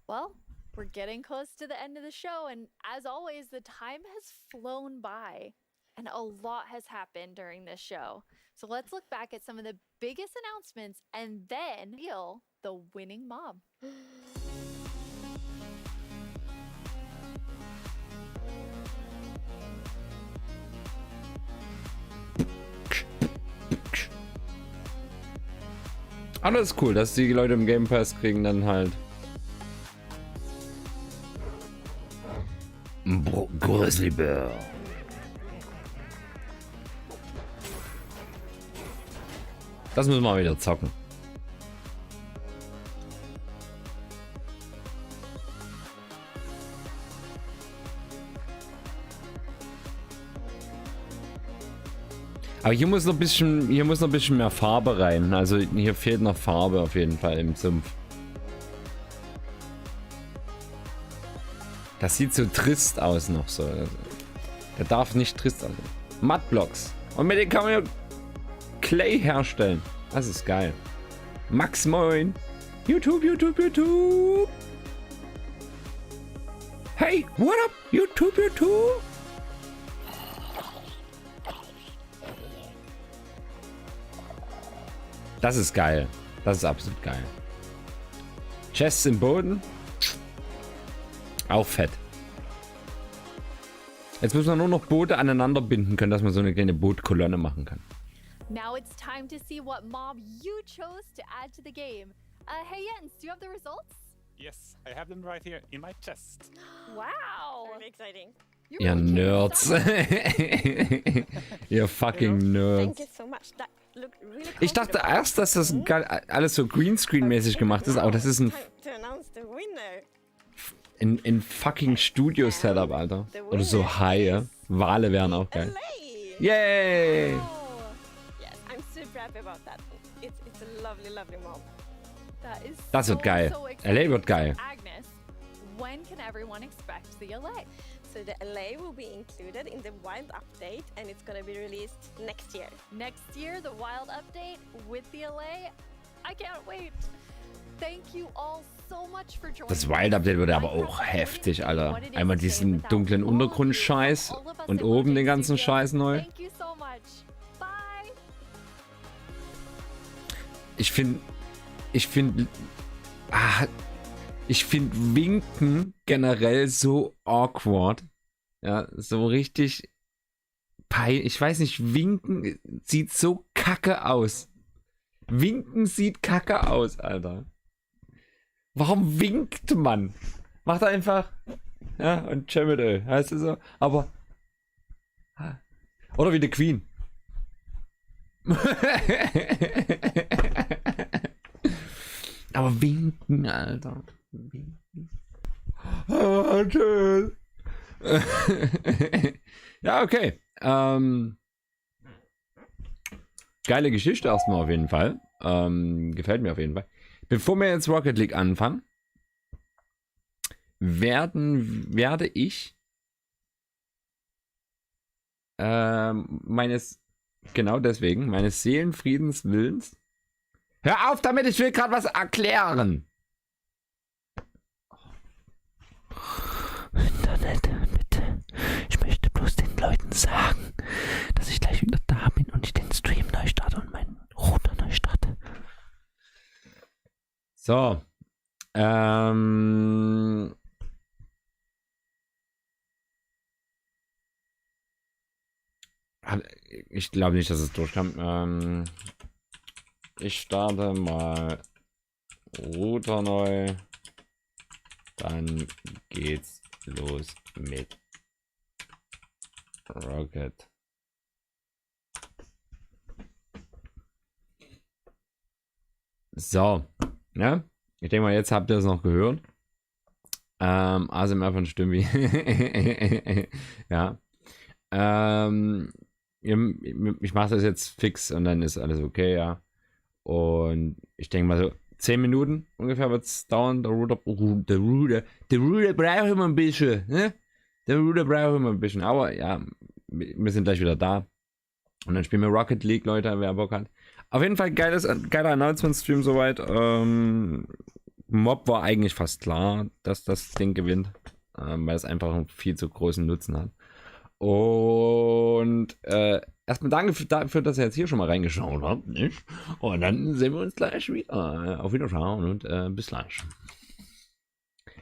Well, we're getting close to the end of the show. And as always, the time has flown by. And a lot has happened during this show. So let's look back at some of the biggest announcements and then reveal the winning mom. Alles cool, dass die Leute im Game Pass kriegen dann halt Grizzlybär. Das müssen wir mal wieder zocken. Aber hier muss noch ein bisschen mehr Farbe rein. Also hier fehlt noch Farbe auf jeden Fall im Sumpf. Das sieht so trist aus noch so. Der darf nicht trist aussehen. Mudblocks. Und mit denen kann man ja Clay herstellen. Das ist geil. Max moin. YouTube. Hey, what up? YouTube. Das ist geil. Das ist absolut geil. Chests im Boden. Auch fett. Jetzt müssen wir nur noch Boote aneinander binden können, dass man so eine kleine Bootkolonne machen kann. Now it's time to see what mob you chose to add to the game. Hey Jens, do you have the results? Yes, I have them right here in my chest. Wow. Really exciting. Ihr Nerds. Ihr fucking Nerds. Thank you so much. That looked really cool. Ich dachte erst, dass das alles so Greenscreen-mäßig gemacht ist, aber das ist ein Time to announce the winner. in fucking Studio-Setup, Alter. Oder so Haie. Wale wären auch geil. Yay! Yes, I'm super happy about that. It's a lovely mob. That is Das wird geil. so LA wird geil. Agnes, when can everyone expect the LA? So the LA will be included in the Wild update and it's gonna be released next year. Next year, the Wild update with the LA. I can't wait. Thank you all so much for joining. Das Wild-Update wird aber auch heftig, Alter. Einmal diesen dunklen Untergrund-Scheiß und oben den ganzen Scheiß neu. Thank you so much. Bye. Ich finde Winken generell so awkward. Ja, so richtig ich weiß nicht, Winken sieht so kacke aus. Winken sieht kacke aus, Alter. Warum winkt man? Macht einfach ja, und Chemidel, heißt es so. Aber oder wie die Queen. Aber winken, Alter. Winken. Oh, tschüss. Ja, okay. Geile Geschichte erstmal auf jeden Fall. Gefällt mir auf jeden Fall. Bevor wir jetzt Rocket League anfangen, werde ich meines Seelenfriedens Willens. Hör auf damit, ich will gerade was erklären. Internet, bitte. Ich möchte bloß den Leuten sagen, dass ich gleich wieder da bin und ich den Stream neu starte und meinen Router neu starte. So. Ich glaube nicht, dass es durchkam. Ich starte mal Router neu. Dann geht's los mit Rocket. So, ja. Ich denke mal, jetzt habt ihr es noch gehört. ASMR von Stimbi. Ja. Ich mache das jetzt fix und dann ist alles okay, ja. Und ich denke mal so 10 Minuten ungefähr wird es dauern. Der Router braucht immer ein bisschen, ne? Der Router braucht immer ein bisschen. Aber ja, wir sind gleich wieder da. Und dann spielen wir Rocket League, Leute, wer Bock hat. Auf jeden Fall geiler Announcement-Stream soweit. Mob war eigentlich fast klar, dass das Ding gewinnt. Weil es einfach einen viel zu großen Nutzen hat. Und erstmal danke dafür, dass ihr jetzt hier schon mal reingeschaut habt. Nicht? Und dann sehen wir uns gleich wieder. Auf Wiederschauen und bis gleich.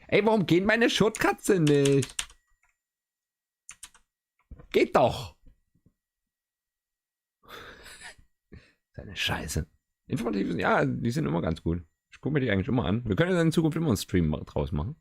Ey, warum geht meine Shortkatze nicht? Geht doch. Seine Scheiße. Informativ, ja, die sind immer ganz gut. Ich gucke mir die eigentlich immer an. Wir können ja in Zukunft immer einen Stream draus machen.